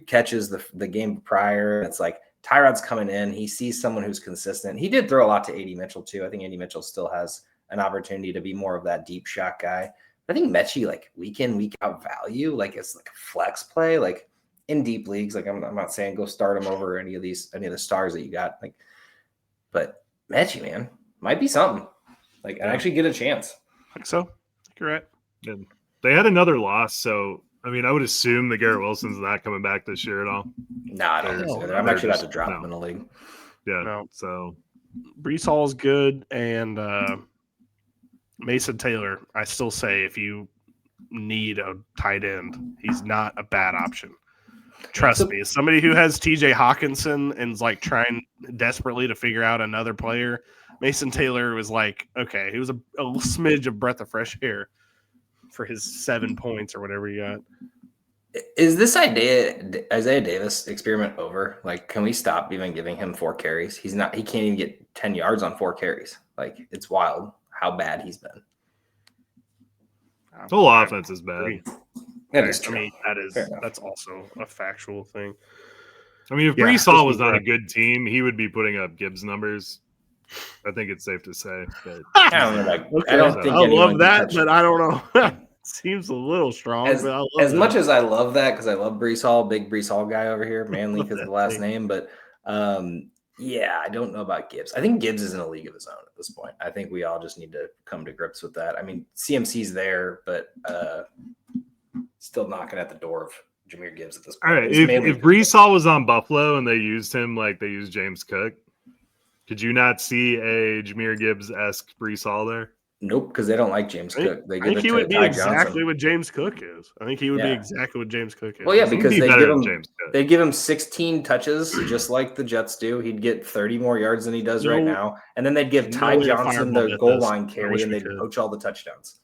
S2: catches the game prior. It's like Tyrod's coming in. He sees someone who's consistent. He did throw a lot to A.D. Mitchell too. I think A.D. Mitchell still has an opportunity to be more of that deep shot guy. I think Mechie, like week in, week out value, like it's like a flex play, like in deep leagues. Like I'm not saying go start him over any of the stars that you got. Like, but Mechie, man, might be something. Like, I actually get a chance.
S3: I think so. You're right.
S1: And they had another loss, so I mean, I would assume that Garrett Wilson's not coming back this year at all.
S2: No, I don't think so. I'm actually about to drop him in the league.
S1: Yeah.
S3: No.
S1: So
S3: Brees Hall's good, and Mason Taylor, I still say if you need a tight end, he's not a bad option. Trust me, as somebody who has TJ Hawkinson and is like trying desperately to figure out another player, Mason Taylor was like, okay, he was a smidge of breath of fresh air for his 7 points or whatever he got.
S2: Is this Isaiah Davis experiment over? Like, can we stop even giving him 4 carries? He can't even get 10 yards on 4 carries. Like, it's wild how bad he's been.
S1: The whole offense is bad.
S2: That is true.
S3: I mean, that's also a factual thing.
S1: I mean, if Brees Hall was on a good team, he would be putting up Gibbs numbers. I think it's safe to say. But
S2: I don't know. Like,
S3: okay.
S2: I don't think
S3: I love that, but I don't know. Seems a little strong.
S2: As much as I love that, because I love Brees Hall, big Brees Hall guy over here, Manly because of the last name. But yeah, I don't know about Gibbs. I think Gibbs is in a league of his own at this point. I think we all just need to come to grips with that. I mean, CMC's there, but still knocking at the door of Jahmyr Gibbs at this point.
S1: All right, if Brees Hall was on Buffalo and they used him like they used James Cook, could you not see a Jahmyr Gibbs-esque Brees Hall there?
S2: Nope, because they don't like James Cook.
S3: I think he would be exactly what James Cook is. I think he would be exactly what James Cook is.
S2: Well, yeah, because they give him 16 touches, just like the Jets do. He'd get 30 more yards than he does right now. And then they'd give Ty Johnson the goal line carry, and they'd poach all the touchdowns.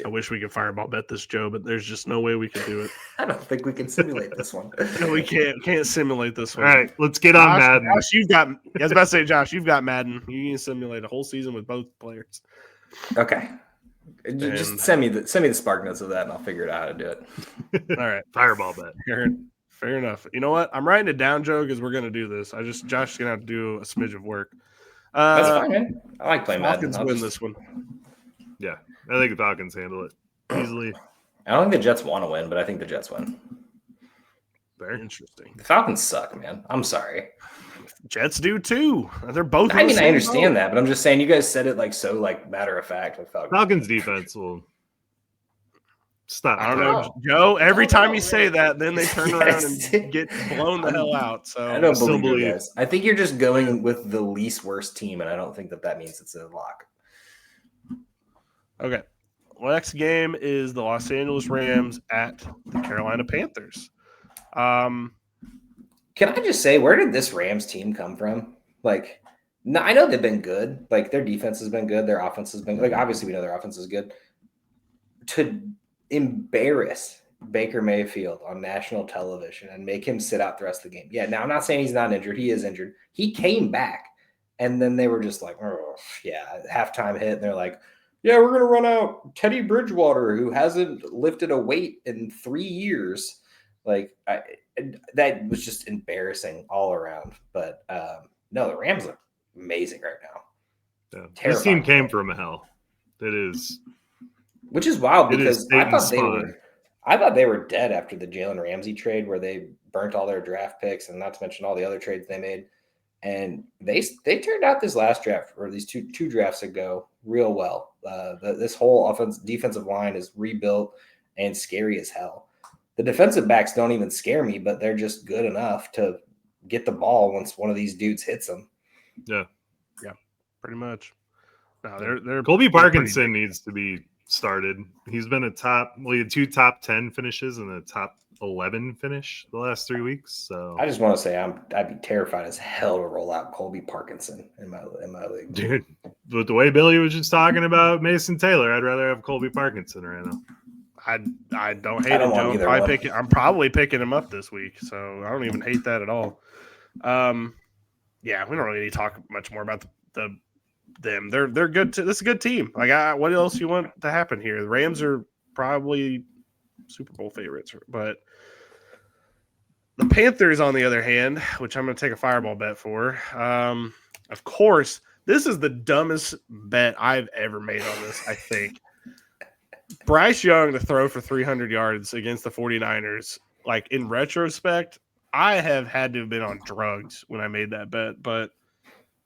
S3: I wish we could fireball bet this, Joe, but there's just no way we could do it.
S2: I don't think we can simulate this one.
S3: No, we can't simulate this one.
S1: All right, let's get on Madden.
S3: I was about to say, Josh, you've got Madden. You can simulate a whole season with both players.
S2: Okay. Just send me the spark notes of that, and I'll figure out how to do it.
S3: All right.
S1: Fireball bet.
S3: Fair enough. You know what? I'm writing it down, Joe, because we're gonna do this. Josh's gonna have to do a smidge of work.
S2: That's fine, man. I like playing
S3: Falcons
S2: Madden.
S3: win this one.
S1: Yeah, I think the Falcons handle it easily.
S2: I don't think the Jets want to win, but I think the Jets win.
S3: Very interesting.
S2: The Falcons suck, man. I'm sorry.
S3: Jets do too. They're both.
S2: I mean, I understand that, but I'm just saying you guys said it like so like matter of fact. With
S1: Falcons defense will stop.
S3: I don't know, Joe. Every time you say that, then they turn around and get blown the hell out. So
S2: I don't believe you guys. I think you're just going with the least worst team, and I don't think that means it's a lock.
S3: Okay. Well, next game is the Los Angeles Rams at the Carolina Panthers.
S2: Can I just say, where did this Rams team come from? Like, no, I know they've been good. Like, their defense has been good. Their offense has been like, obviously we know their offense is good. To embarrass Baker Mayfield on national television and make him sit out the rest of the game. Yeah, now I'm not saying he's not injured. He is injured. He came back, and then they were just like, oh, yeah, halftime hit, and they're like, yeah, we're going to run out Teddy Bridgewater, who hasn't lifted a weight in 3 years. Like, that was just embarrassing all around. But no, the Rams look amazing right now.
S1: Yeah. This team came from hell. It is.
S2: Which is wild because I thought they were dead after the Jalen Ramsey trade where they burnt all their draft picks, and not to mention all the other trades they made. And they turned out this last draft or these two drafts ago real well. This whole defensive line is rebuilt and scary as hell. The defensive backs don't even scare me, but they're just good enough to get the ball once one of these dudes hits them.
S1: Yeah,
S3: pretty much. No, they're
S1: Colby Parkinson needs to be started. He's been he had 2 top 10 finishes and a top 11 finish the last 3 weeks. So
S2: I just want to say I'd be terrified as hell to roll out Colby Parkinson in my league.
S1: Dude, with the way Billy was just talking about Mason Taylor, I'd rather have Colby Parkinson right now.
S3: I don't hate it, Joe. I'm probably picking him up this week, so I don't even hate that at all. Yeah, we don't really need to talk much more about them. They're good. This is a good team. Like, what else you want to happen here? The Rams are probably Super Bowl favorites, but the Panthers, on the other hand, which I'm going to take a fireball bet for, of course, this is the dumbest bet I've ever made on this, I think. Bryce Young to throw for 300 yards against the 49ers, like, in retrospect, I have had to have been on drugs when I made that bet, but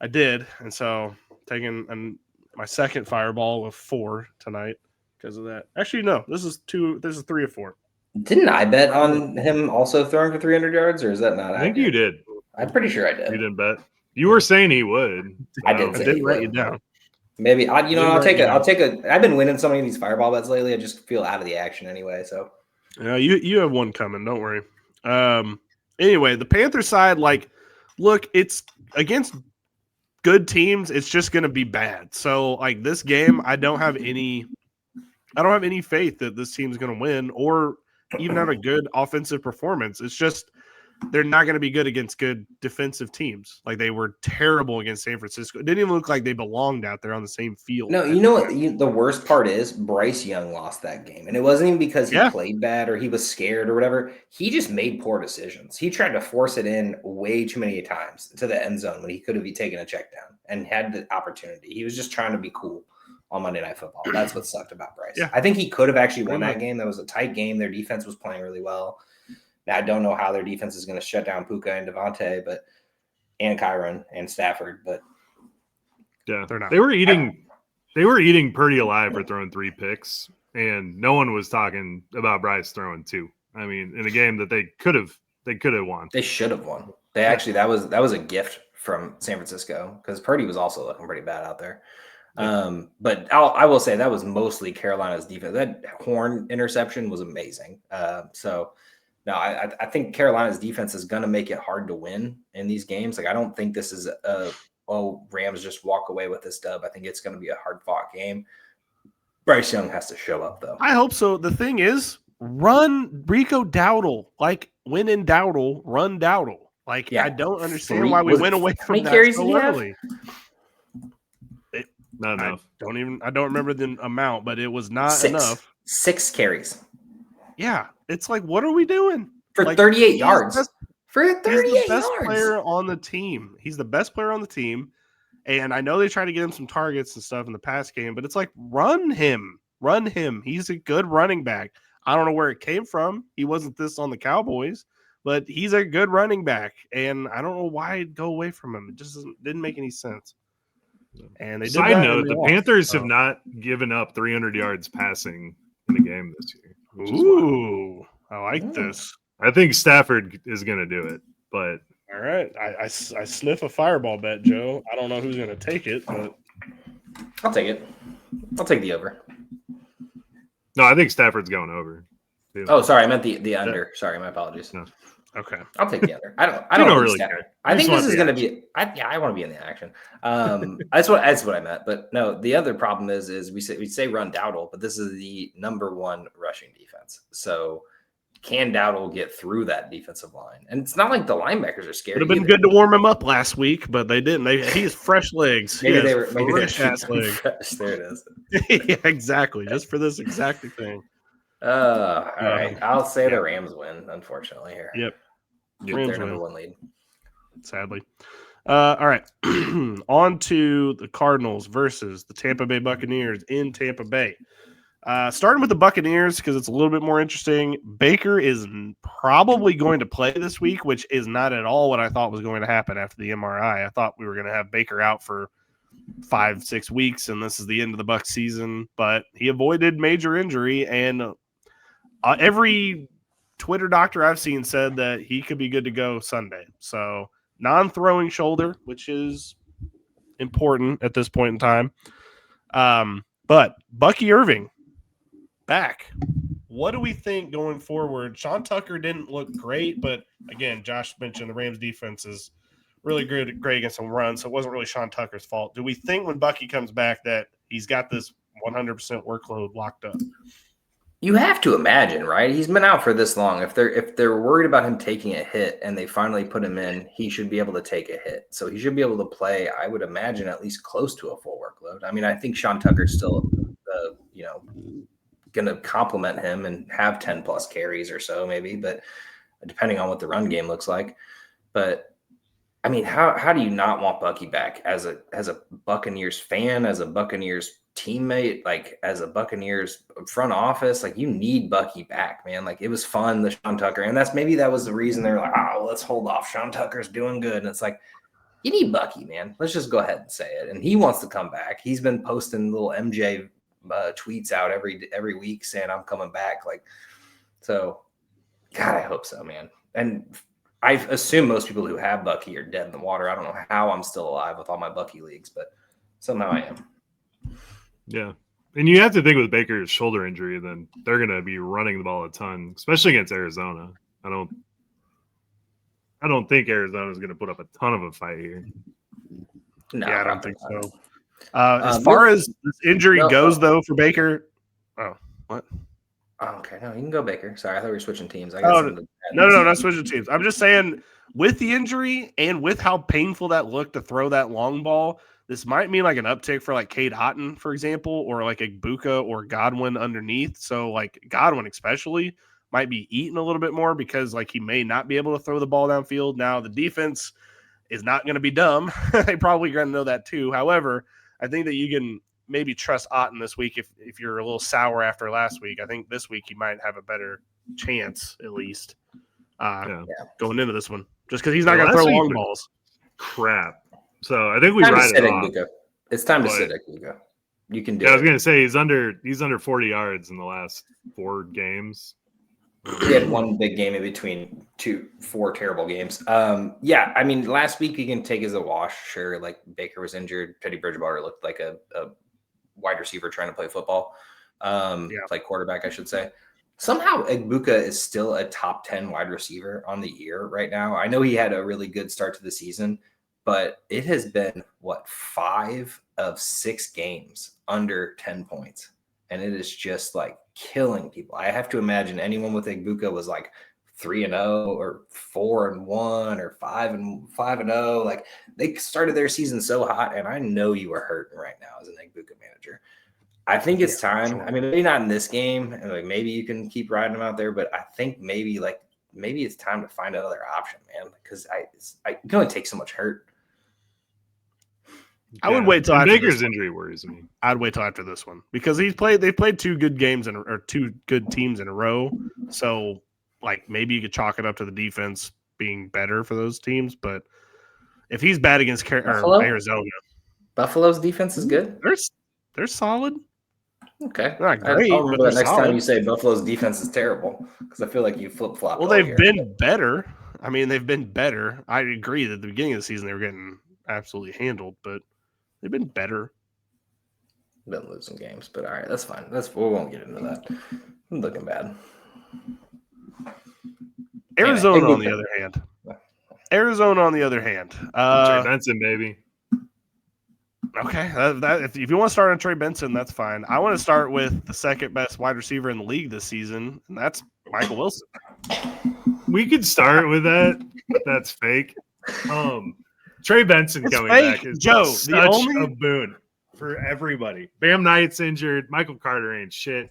S3: I did, and so taking my second fireball with 4 tonight because of that. Actually, no, this is 3 or 4.
S2: Didn't I bet on him also throwing for 300 yards, or is that not?
S1: I think you did.
S2: I'm pretty sure I did.
S1: You didn't bet. You were saying he would.
S2: I did.
S3: I didn't write you down.
S2: Maybe I'll take a. I've been winning so many of these fireball bets lately. I just feel out of the action anyway. So,
S3: yeah, you have one coming. Don't worry. Anyway, the Panthers side, like, look, it's against good teams. It's just going to be bad. So, like, this game, I don't have any faith that this team's going to win or even have a good offensive performance. It's just they're not going to be good against good defensive teams. Like, they were terrible against San Francisco. It didn't even look like they belonged out there on the same field.
S2: No, you know what? The worst part is Bryce Young lost that game. And it wasn't even because he played bad or he was scared or whatever. He just made poor decisions. He tried to force it in way too many times to the end zone when he could have taken a check down and had the opportunity. He was just trying to be cool on Monday Night Football. That's what sucked about Bryce.
S3: Yeah.
S2: I think he could have actually won that game. That was a tight game. Their defense was playing really well. Now, I don't know how their defense is going to shut down Puka and Devontae, and Kyron and Stafford, but
S1: yeah,
S3: they're not.
S1: They were eating pretty alive for throwing 3 picks, and no one was talking about Bryce throwing 2. I mean, in a game that they could have won.
S2: They should have won. They actually that was a gift from San Francisco because Purdy was also looking pretty bad out there. But I will say that was mostly Carolina's defense. That Horn interception was amazing. No, I think Carolina's defense is going to make it hard to win in these games. Like, I don't think this is Rams just walk away with this dub. I think it's going to be a hard-fought game. Bryce Young has to show up, though.
S3: I hope so. The thing is, run Rico Dowdle. Like, when in Dowdle, run Dowdle. Like, I don't understand why we went away from that so early.
S1: Not enough.
S3: I don't remember the amount, but it was not enough.
S2: 6 carries.
S3: Yeah. It's like, what are we doing?
S2: for 38 yards. For 38
S3: he's the best
S2: yards.
S3: player on the team. He's the best player on the team. And I know they try to get him some targets and stuff in the pass game, but it's like, run him. Run him. He's a good running back. I don't know where it came from. He wasn't this on the Cowboys, but he's a good running back. And I don't know why I'd go away from him. It just didn't make any sense. And they did
S1: Side
S3: that
S1: note, the Panthers have not given up 300 yards passing in the game this year.
S3: Ooh, I like this.
S1: I think Stafford is going to do it, but
S3: all right. I sniff a fireball bet, Joe. I don't know who's going to take it, but
S2: I'll take it. I'll take the over.
S1: No, I think Stafford's going over.
S2: Oh, sorry, I meant the under. Sorry, my apologies.
S1: No.
S2: Okay, I'll take the under. I don't
S1: really care.
S2: I think this is going to be. I want to be in the action. That's what I meant. But no, the other problem is we say run Dowdle, but this is the number one rushing defense. So can Dowdle get through that defensive line? And it's not like the linebackers are scary.
S3: Would have been good to warm him up last week, but they didn't. He has fresh legs.
S2: Maybe they were
S3: fresh ass legs.
S2: Fresh. There it is.
S3: Yeah, exactly. Just for this exact thing.
S2: All right. I'll say the Rams win, unfortunately, here.
S3: Yep.
S2: Rams their number one lead.
S3: Sadly. All right. On to the Cardinals versus the Tampa Bay Buccaneers in Tampa Bay. Starting with the Buccaneers, because it's a little bit more interesting. Baker is probably going to play this week, which is not at all what I thought was going to happen after the MRI. I thought we were going to have Baker out for 5-6 weeks, and this is the end of the Bucs season. But he avoided major injury, and every Twitter doctor I've seen said that he could be good to go Sunday. So non-throwing shoulder, which is important at this point in time. But Bucky Irving back. What do we think going forward? Sean Tucker didn't look great, but again, Josh mentioned the Rams defense is really great against some runs, so it wasn't really Sean Tucker's fault. Do we think when Bucky comes back that he's got this 100% workload locked up?
S2: You have to imagine, right? He's been out for this long. If they're worried about him taking a hit and they finally put him in, he should be able to take a hit. So he should be able to play, I would imagine, at least close to a full workload. I mean, I think Sean Tucker's still, going to compliment him and have 10 plus carries or so maybe, but depending on what the run game looks like. But I mean, how do you not want Bucky back as a Buccaneers fan, as a Buccaneers teammate, like as a Buccaneers front office? Like, you need Bucky back, man. Like, it was fun, the Sean Tucker, and that was the reason they're like, let's hold off. Sean Tucker's doing good. And it's like, you need Bucky, man. Let's just go ahead and say it. And he wants to come back. He's been posting little MJ tweets out every week saying I'm coming back. Like, so God, I hope so, man. And I assume most people who have Bucky are dead in the water. I don't know how I'm still alive with all my Bucky leagues, but somehow I am.
S1: Yeah. And you have to think with Baker's shoulder injury, then they're going to be running the ball a ton, especially against Arizona. I don't think Arizona is going to put up a ton of a fight here.
S2: No,
S3: yeah, I don't think so. As far as this injury goes, though, for Baker, what?
S2: Oh, okay, no, you can go Baker. Sorry, I thought we were switching teams.
S3: No, not switching teams. I'm just saying, with the injury and with how painful that looked to throw that long ball, this might mean like an uptick for like Cade Otton, for example, or like Igbuka or Godwin underneath. So like Godwin especially might be eating a little bit more because like he may not be able to throw the ball downfield. Now the defense is not going to be dumb. They probably going to know that too. However, I think that you can maybe trust Otton this week if you're a little sour after last week. I think this week you might have a better chance at least going into this one, just because he's not going to throw long balls.
S1: Crap. So I think we ride it off.
S2: It's time to sit Igbuka. You can do
S1: it. I was going to say he's under 40 yards in the last 4 games.
S2: He had one big game in between 4 terrible games. I mean, last week you can take as a wash. Sure, like Baker was injured. Teddy Bridgewater looked like a wide receiver trying to play football. Play quarterback, I should say. Somehow Igbuka is still a top 10 wide receiver on the year right now. I know he had a really good start to the season, but it has been 5 of 6 games under 10 points. And it is just like killing people. I have to imagine anyone with Igbuka was like 3-0 or 4-1 or 5-0. Like, they started their season so hot, and I know you are hurting right now as an Igbuka manager. I think it's time. Sure. I mean, maybe not in this game, and like maybe you can keep riding him out there, but I think maybe like maybe it's time to find another option, man, because I can only take so much hurt.
S3: I would wait till after
S1: Baker's injury worries me.
S3: I'd wait till after this one because they played two good games or two good teams in a row. So like maybe you could chalk it up to the defense being better for those teams. But if he's bad against Arizona,
S2: Buffalo's defense is good.
S3: They're solid.
S2: Okay,
S3: they're not great.
S2: I'll remember
S3: but
S2: next
S3: solid.
S2: time you say Buffalo's defense is terrible because I feel like you flip flop.
S3: Well, they've been better. I mean, they've been better. I agree that at the beginning of the season they were getting absolutely handled, but they've been better.
S2: Been losing games, but all right, that's fine. We won't get into that. I'm looking bad.
S3: Arizona, on the other hand,
S1: Trey Benson, maybe.
S3: Okay, if you want to start on Trey Benson, that's fine. I want to start with the second best wide receiver in the league this season, and that's Michael Wilson.
S1: We could start with that. That's fake. Trey Benson coming back is such a boon for everybody. Bam Knight's injured. Michael Carter ain't shit.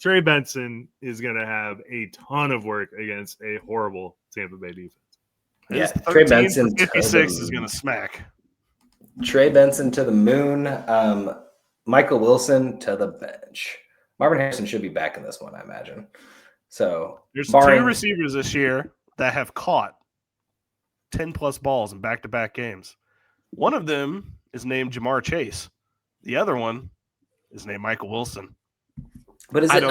S1: Trey Benson is going to have a ton of work against a horrible Tampa Bay defense.
S2: Yeah, Trey Benson
S3: 56 is going to smack.
S2: Trey Benson to the moon. Michael Wilson to the bench. Marvin Harrison should be back in this one, I imagine. So
S3: there's two receivers this year that have caught 10-plus balls in back-to-back games. One of them is named Jamar Chase. The other one is named Michael Wilson.
S2: But is it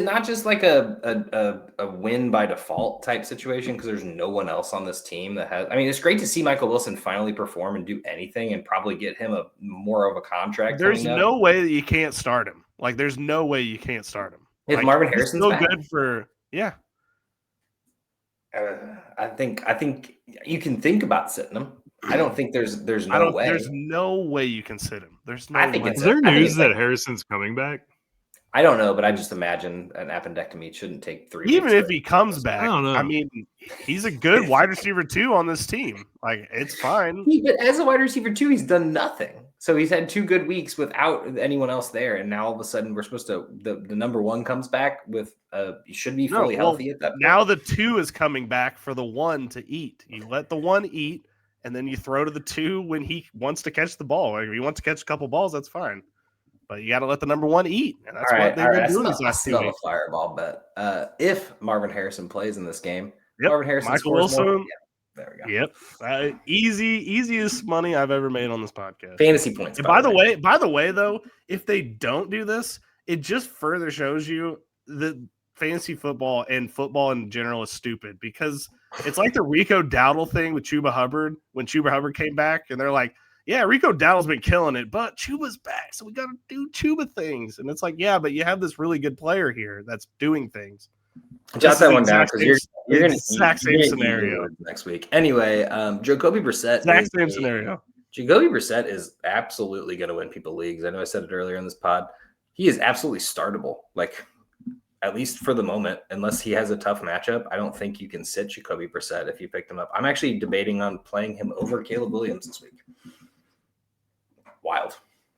S2: not just like a win by default type situation because there's no one else on this team that has? I mean, it's great to see Michael Wilson finally perform and do anything and probably get him more of a contract.
S3: There's no way that you can't start him. Like, there's no way you can't start him.
S2: If Marvin Harrison's
S3: still good for
S2: I think you can think about sitting him. I don't think there's no way.
S3: There's no way you can sit him. There's no way.
S1: Is there news that Harrison's coming back?
S2: I don't know, but I just imagine an appendectomy shouldn't take 3 weeks.
S3: Even if he comes back,
S1: I don't know.
S3: I mean, he's a good wide receiver too on this team. Like, it's fine.
S2: But as a wide receiver too, he's done nothing. So he's had 2 good weeks without anyone else there, and now all of a sudden we're supposed to. The number 1 comes back with he should be fully healthy at that point.
S3: Now the 2 is coming back for the 1 to eat. You let the 1 eat, and then you throw to the 2 when he wants to catch the ball. Like, if he wants to catch a couple balls, that's fine. But you got to let the number 1 eat, and that's what they've been doing these last 2 weeks.
S2: A fireball bet. If Marvin Harrison plays in this game,
S3: Marvin Harrison, Michael Wilson.
S2: Yeah, there we go.
S3: Yep. Easiest money I've ever made on this podcast.
S2: Fantasy points.
S3: And by the way, though, if they don't do this, it just further shows you that fantasy football and football in general is stupid because it's like the Rico Dowdle thing with Chuba Hubbard when Chuba Hubbard came back, and they're like, yeah, Rico Dowdle's been killing it, but Chuba's back, so we got to do Chuba things. And it's like, yeah, but you have this really good player here that's doing things.
S2: Jot that one down because you're going to
S3: exact same scenario
S2: next week. Anyway, Jacoby Brissett.
S3: Same scenario.
S2: Jacoby Brissett is absolutely going to win people leagues. I know I said it earlier in this pod. He is absolutely startable, like at least for the moment, unless he has a tough matchup. I don't think you can sit Jacoby Brissett if you picked him up. I'm actually debating on playing him over Caleb Williams this week.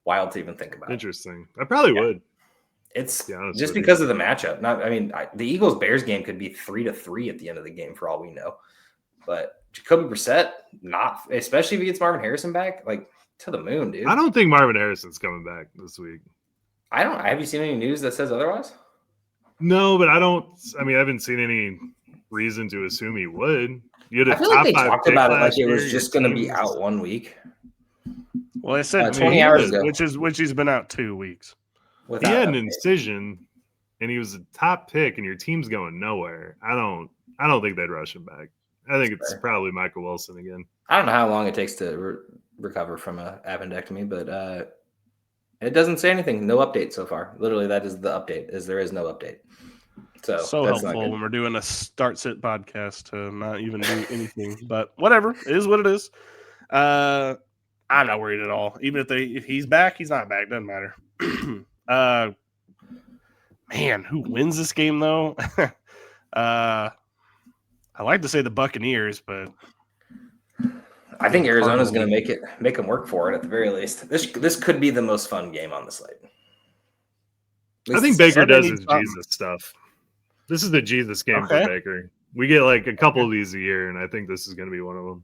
S2: Wild to even think about.
S1: Interesting. I probably would.
S2: It's just because of the matchup. The Eagles-Bears game could be 3-3 at the end of the game for all we know. But Jacoby Brissett, not, especially if he gets Marvin Harrison back, like to the moon, dude.
S1: I don't think Marvin Harrison's coming back this week.
S2: Have you seen any news that says otherwise?
S1: No, but I haven't seen any reason to assume he would.
S2: I feel like they talked about it like it was just going to be out 1 week.
S3: Well, I said
S2: 20 hours ago,
S3: which he's been out 2 weeks.
S1: He had an incision, and he was a top pick, and your team's going nowhere. I don't think they'd rush him back. I think it's probably Michael Wilson again.
S2: I don't know how long it takes to recover from an appendectomy, but it doesn't say anything. No update so far. Literally, that is the update. There is no update. So
S3: helpful when we're doing a start-sit podcast to not even do anything. But whatever, it is what it is. I'm not worried at all. Even if he's back, he's not back. Doesn't matter. Man, who wins this game though? I like to say the Buccaneers, but
S2: I think Arizona's going to make them work for it at the very least. This could be the most fun game on the slate.
S1: I think Baker does his Jesus stuff. This is the Jesus game for Baker. We get like a couple of these a year, and I think this is going to be one of them.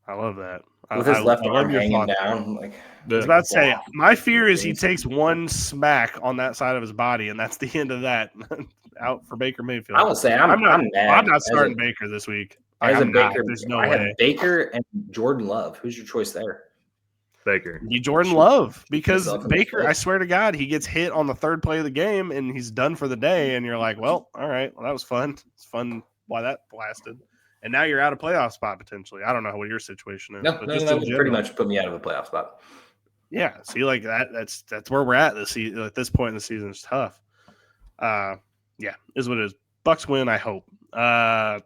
S3: I love that.
S2: With his left arm
S3: your
S2: hanging
S3: thoughts.
S2: down.
S3: I was about to say, my fear is he takes one smack on that side of his body, and that's the end of that. Out for Baker Mayfield.
S2: I will say I'm
S3: not starting Baker this week.
S2: As a Baker,
S3: there's no
S2: I
S3: way.
S2: have Baker and Jordan Love. Who's your choice there?
S1: Baker.
S3: Jordan Love, because Baker, I swear to God, he gets hit on the third play of the game and he's done for the day. And you're like, well, all right, well, that was fun. It's fun why that blasted. And now you're out of playoff spot potentially. I don't know what your situation is.
S2: No, that would pretty much put me out of a playoff spot.
S3: Yeah, see, like that's where we're at this season. At this point in the season, it's tough. Yeah, is what it is. Bucks win, I hope.
S2: I'm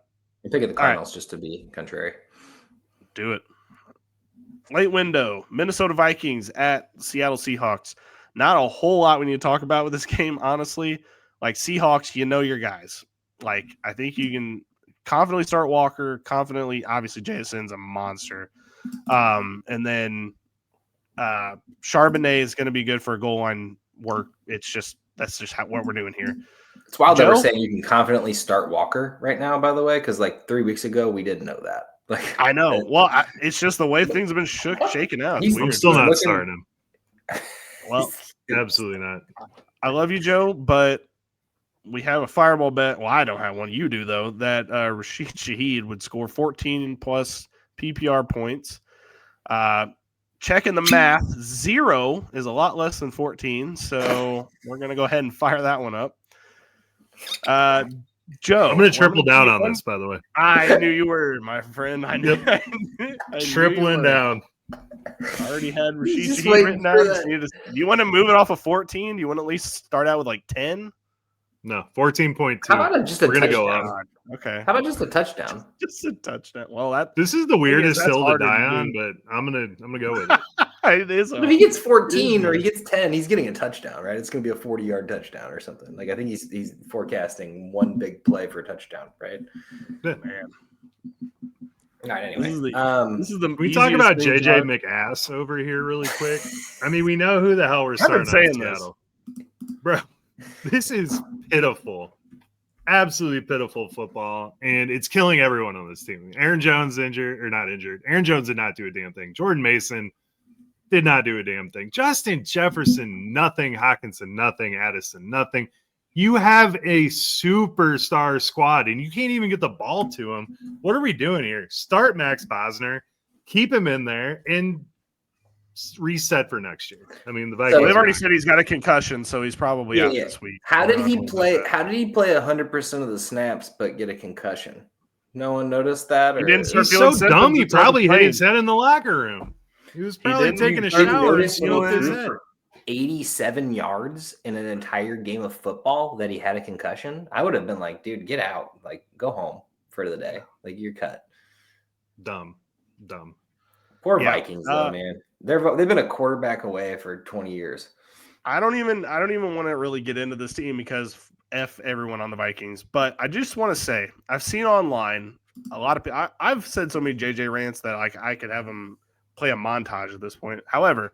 S2: picking the Cardinals just to be contrary.
S3: Do it. Late window, Minnesota Vikings at Seattle Seahawks. Not a whole lot we need to talk about with this game, honestly. Like Seahawks, you know your guys. Like I think you can confidently start Walker. Confidently, obviously, Jason's a monster. And then Charbonnet is going to be good for goal line work. It's just that's just what we're doing here.
S2: It's wild that we're saying you can confidently start Walker right now. By the way, because like 3 weeks ago we didn't know that. Like
S3: I know. Well, it's just the way things have been shaken out.
S1: I'm still not starting him.
S3: Well,
S1: absolutely not.
S3: I love you, Joe, but we have a fireball bet. Well, I don't have one. You do, though, that Rashid Shaheed would score 14 plus PPR points. Checking the math, 0 is a lot less than 14, so we're going to go ahead and fire that one up. Joe,
S1: I'm going to triple down on this, by the way.
S3: I knew you were, my friend. I knew.
S1: Tripling down.
S3: I already had Rashid Shaheed written down. Do you want to move it off of 14? Do you want to at least start out with like 10?
S1: No, 14.2.
S2: How about just a
S1: We're going to go
S2: touchdown?
S1: up.
S3: Okay.
S2: How about just a touchdown?
S3: Just a touchdown. Well,
S1: this is the weirdest hill to die on, but I'm gonna go with it.
S3: It is.
S2: If he gets 14 or he gets 10, he's getting a touchdown, right? It's going to be a 40-yard touchdown or something. Like I think he's forecasting one big play for a touchdown, right?
S3: Man.
S2: All right. Anyway,
S3: this is the
S1: we talk about JJ McAss over here really quick. I mean, we know who the hell we're starting on Seattle, bro. This is pitiful. Absolutely pitiful football, and it's killing everyone on this team. Aaron Jones injured or not injured. Aaron Jones did not do a damn thing. Jordan Mason did not do a damn thing. Justin Jefferson, nothing. Hawkinson, nothing. Addison, nothing. You have a superstar squad, and you can't even get the ball to him. What are we doing here? Start Max Bosner, keep him in there, and reset for next year. I mean, the Vikings.
S3: So they've already said he's got a concussion, so he's probably out this week.
S2: How did he play? How did he play 100% of the snaps but get a concussion? No one noticed that. Or?
S1: He's so dumb. He probably hit his head in the locker room. He was probably taking a shower and sealed his head.
S2: 87 yards in an entire game of football that he had a concussion. I would have been like, dude, get out. Like, go home for the day. Like, you're cut.
S1: Dumb.
S2: Poor Vikings, though, man. They've been a quarterback away for 20 years.
S3: I don't even want to really get into this team because F everyone on the Vikings. But I just want to say, I've seen online a lot of people. I've said so many JJ rants that like I could have him play a montage at this point. However,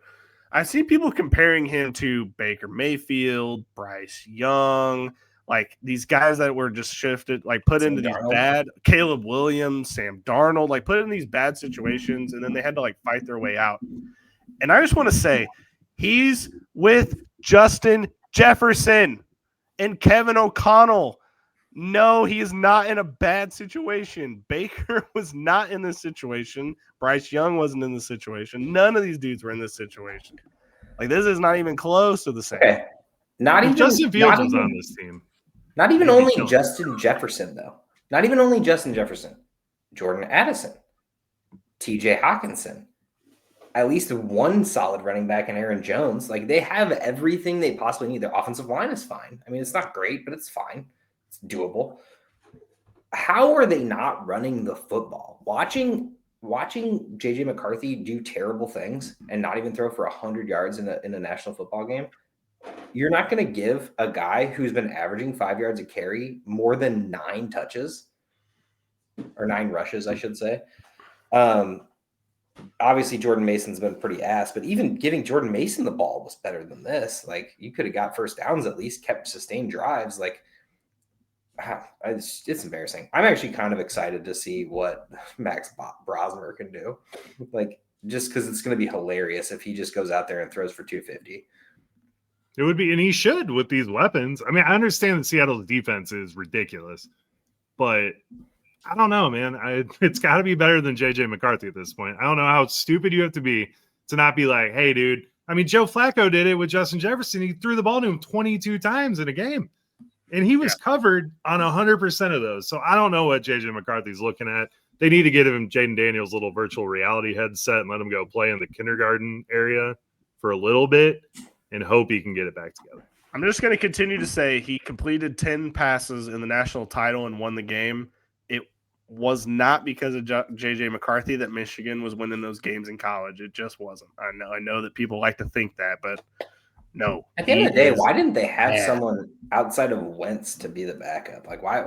S3: I see people comparing him to Baker Mayfield, Bryce Young, like these guys that were just shifted, like put into these bad Caleb Williams, Sam Darnold, like put in these bad situations, and then they had to like fight their way out. And I just want to say, he's with Justin Jefferson and Kevin O'Connell. No, he is not in a bad situation. Baker was not in this situation. Bryce Young wasn't in this situation. None of these dudes were in this situation. Like, this is not even close to the same.
S2: Okay. Not even
S1: Justin Fields was on this team.
S2: Not even only Justin Jefferson, though. Not even only Justin Jefferson. Jordan Addison. TJ Hawkinson. At least one solid running back in Aaron Jones. Like, they have everything they possibly need. Their offensive line is fine. I mean, it's not great, but it's fine. It's doable. How are they not running the football? Watching JJ McCarthy do terrible things and not even throw for 100 yards in a national football game, you're not going to give a guy who's been averaging 5 yards a carry more than 9 touches or 9 rushes, I should say. Obviously, Jordan Mason's been pretty ass, but even giving Jordan Mason the ball was better than this. Like, you could have got first downs at least, kept sustained drives. Like, it's embarrassing. I'm actually kind of excited to see what Max Brosmer can do. Like, just because it's going to be hilarious if he just goes out there and throws for 250.
S1: It would be, and he should with these weapons. I mean, I understand that Seattle's defense is ridiculous, but I don't know, man. It's got to be better than JJ McCarthy at this point. I don't know how stupid you have to be to not be like, hey, dude. I mean, Joe Flacco did it with Justin Jefferson. He threw the ball to him 22 times in a game, and he was covered on 100% of those. So I don't know what JJ McCarthy's looking at. They need to get him Jaden Daniels' little virtual reality headset and let him go play in the kindergarten area for a little bit and hope he can get it back together.
S3: I'm just going to continue to say he completed 10 passes in the national title and won the game. It was not because of J.J. McCarthy that Michigan was winning those games in college. It just wasn't. I know that people like to think that, but no.
S2: At the end of the day, why didn't they have someone outside of Wentz to be the backup? Like, why?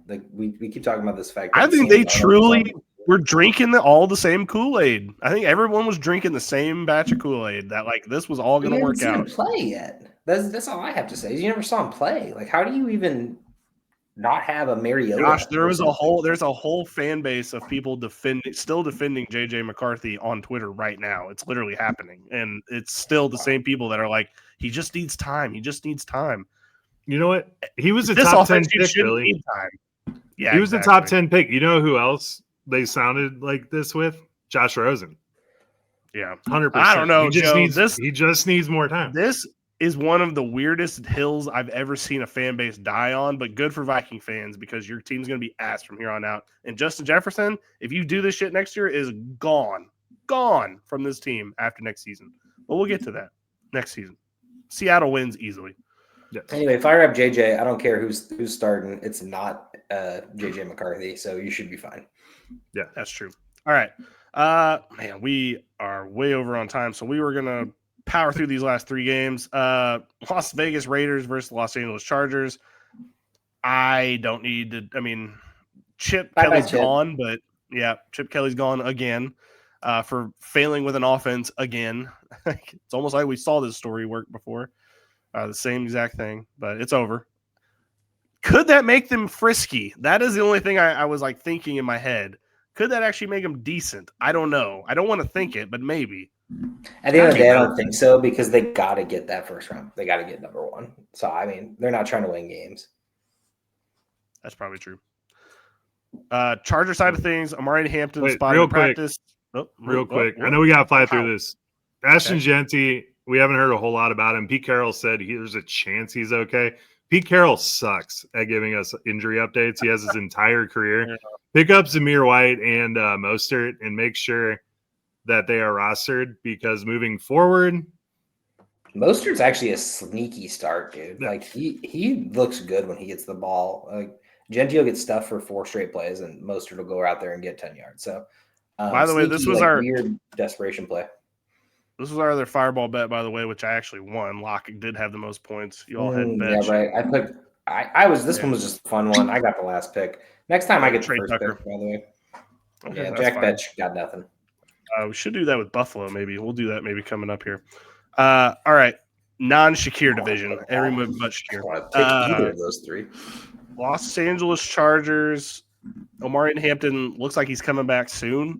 S2: Like, we keep talking about this fact.
S3: I think they truly were drinking all the same Kool-Aid. I think everyone was drinking the same batch of Kool-Aid that, like, this was all going to work out.
S2: Play yet? That's all I have to say. Is you never saw him play. Like, how do you even not have a Mariota?
S3: Gosh, there's a whole fan base of people still defending JJ McCarthy on Twitter right now. It's literally happening, and it's still the same people that are like, he just needs time. He just needs time.
S1: You know what? He was a top 10 pick, Billy. Yeah, he was a top 10 pick. You know who else they sounded like this with? Josh Rosen.
S3: Yeah,
S1: 100%.
S3: I don't know.
S1: He just needs more time.
S3: This is one of the weirdest hills I've ever seen a fan base die on, but good for Viking fans because your team's going to be ass from here on out. And Justin Jefferson, if you do this shit next year, is gone from this team after next season. But we'll get to that next season. Seattle wins easily.
S2: Yes. Anyway, fire up JJ. I don't care who's starting. It's not JJ McCarthy, so you should be fine.
S3: Yeah, that's true. All right. Man, we are way over on time, so we were going to power through these last three games. Las Vegas Raiders versus Los Angeles Chargers. I don't need to. I mean, Chip Kelly's gone, but yeah, Chip Kelly's gone again for failing with an offense again. It's almost like we saw this story work before. The same exact thing, but it's over. Could that make them frisky? That is the only thing I was like thinking in my head. Could that actually make them decent? I don't know. I don't want to think it, but maybe.
S2: At the end of the day, I don't think so because they got to get that first round. They got to get number one. So, I mean, they're not trying to win games.
S3: That's probably true. Charger side of things, Amari Hampton spotted in practice.
S1: Real quick. I know we got to fly through this. Ashton Genty, we haven't heard a whole lot about him. Pete Carroll said there's a chance he's okay. Pete Carroll sucks at giving us injury updates. He has his entire career. Pick up Zamir White and Mostert and make sure that they are rostered because moving forward.
S2: Mostert's actually a sneaky start, dude. Like he looks good when he gets the ball. Like Genty will get stuff for 4 straight plays and Mostert will go out there and get 10 yards. So
S3: by the way, this was our
S2: weird desperation play.
S3: This was our other fireball bet, by the way, which I actually won. Locke did have the most points. You all had bet.
S2: Yeah, right. This one was just a fun one. I got the last pick. Next time I get the first pick, by the way. Okay, yeah, Jack Betch got nothing.
S3: We should do that with Buffalo, maybe. We'll do that maybe coming up here. All right. Non-Shakir division. Everyone but Shakir.
S2: Pick either of those three.
S3: Los Angeles Chargers. Omari Hampton looks like he's coming back soon.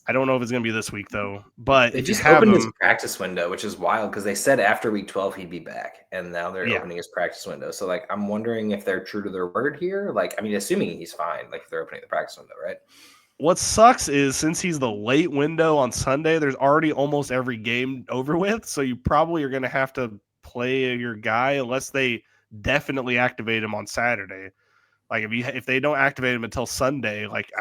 S3: I don't know if it's going to be this week, though. But
S2: they just opened his practice window, which is wild because they said after week 12 he'd be back, and now they're opening his practice window. So, like, I'm wondering if they're true to their word here. Like, I mean, assuming he's fine, like, if they're opening the practice window, right?
S3: What sucks is since he's the late window on Sunday, there's already almost every game over with. So you probably are going to have to play your guy unless they definitely activate him on Saturday. Like, if they don't activate him until Sunday, like,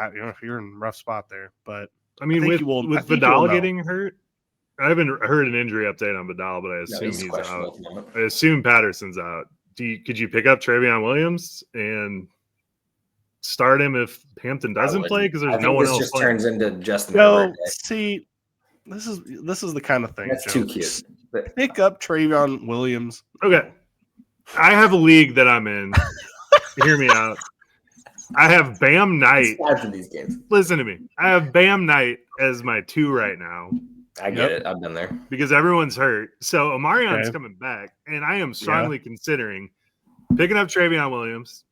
S3: you're in a rough spot there. But
S1: I mean, with Vidal getting hurt, I haven't heard an injury update on Vidal, but I assume he's out. I assume Patterson's out. Could you pick up Travion Williams and start him if Hampton doesn't play? Because there's no one else.
S2: This just turns into Justin.
S3: See, this is the kind of thing.
S2: That's too cute.
S3: Pick up Travion Williams.
S1: Okay, I have a league that I'm in. Hear me out. I have Bam Knight.
S2: These games.
S1: Listen to me. I have Bam Knight as my 2 right now.
S2: I get it. I've been there.
S1: Because everyone's hurt. So Omarion's coming back, and I am strongly considering picking up Travion Williams,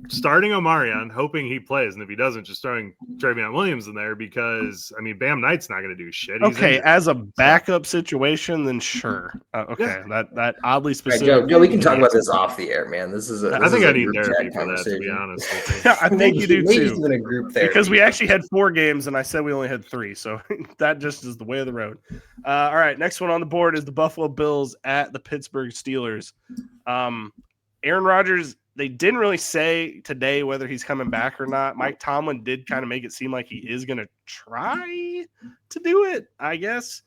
S1: starting Omarion, hoping he plays, and if he doesn't, just throwing Travion Williams in there because Bam Knight's not going to do shit. He's
S3: Okay,
S1: injured.
S3: as a backup situation, then sure. Okay, that oddly specific.
S2: Right, Joe, we can talk about this off the air, man. This is
S1: I think I need
S2: group
S1: therapy
S2: chat
S1: for that, to be
S2: conversation.
S1: honest with you.
S3: I think you do
S2: Maybe
S3: too.
S2: even a group therapy.
S3: Because we actually had 4 games, and I said we only had 3, so that just is the way of the road. All right, next one on the board is the Buffalo Bills at the Pittsburgh Steelers. Aaron Rodgers, they didn't really say today whether he's coming back or not. Mike Tomlin did kind of make it seem like he is going to try to do it, I guess.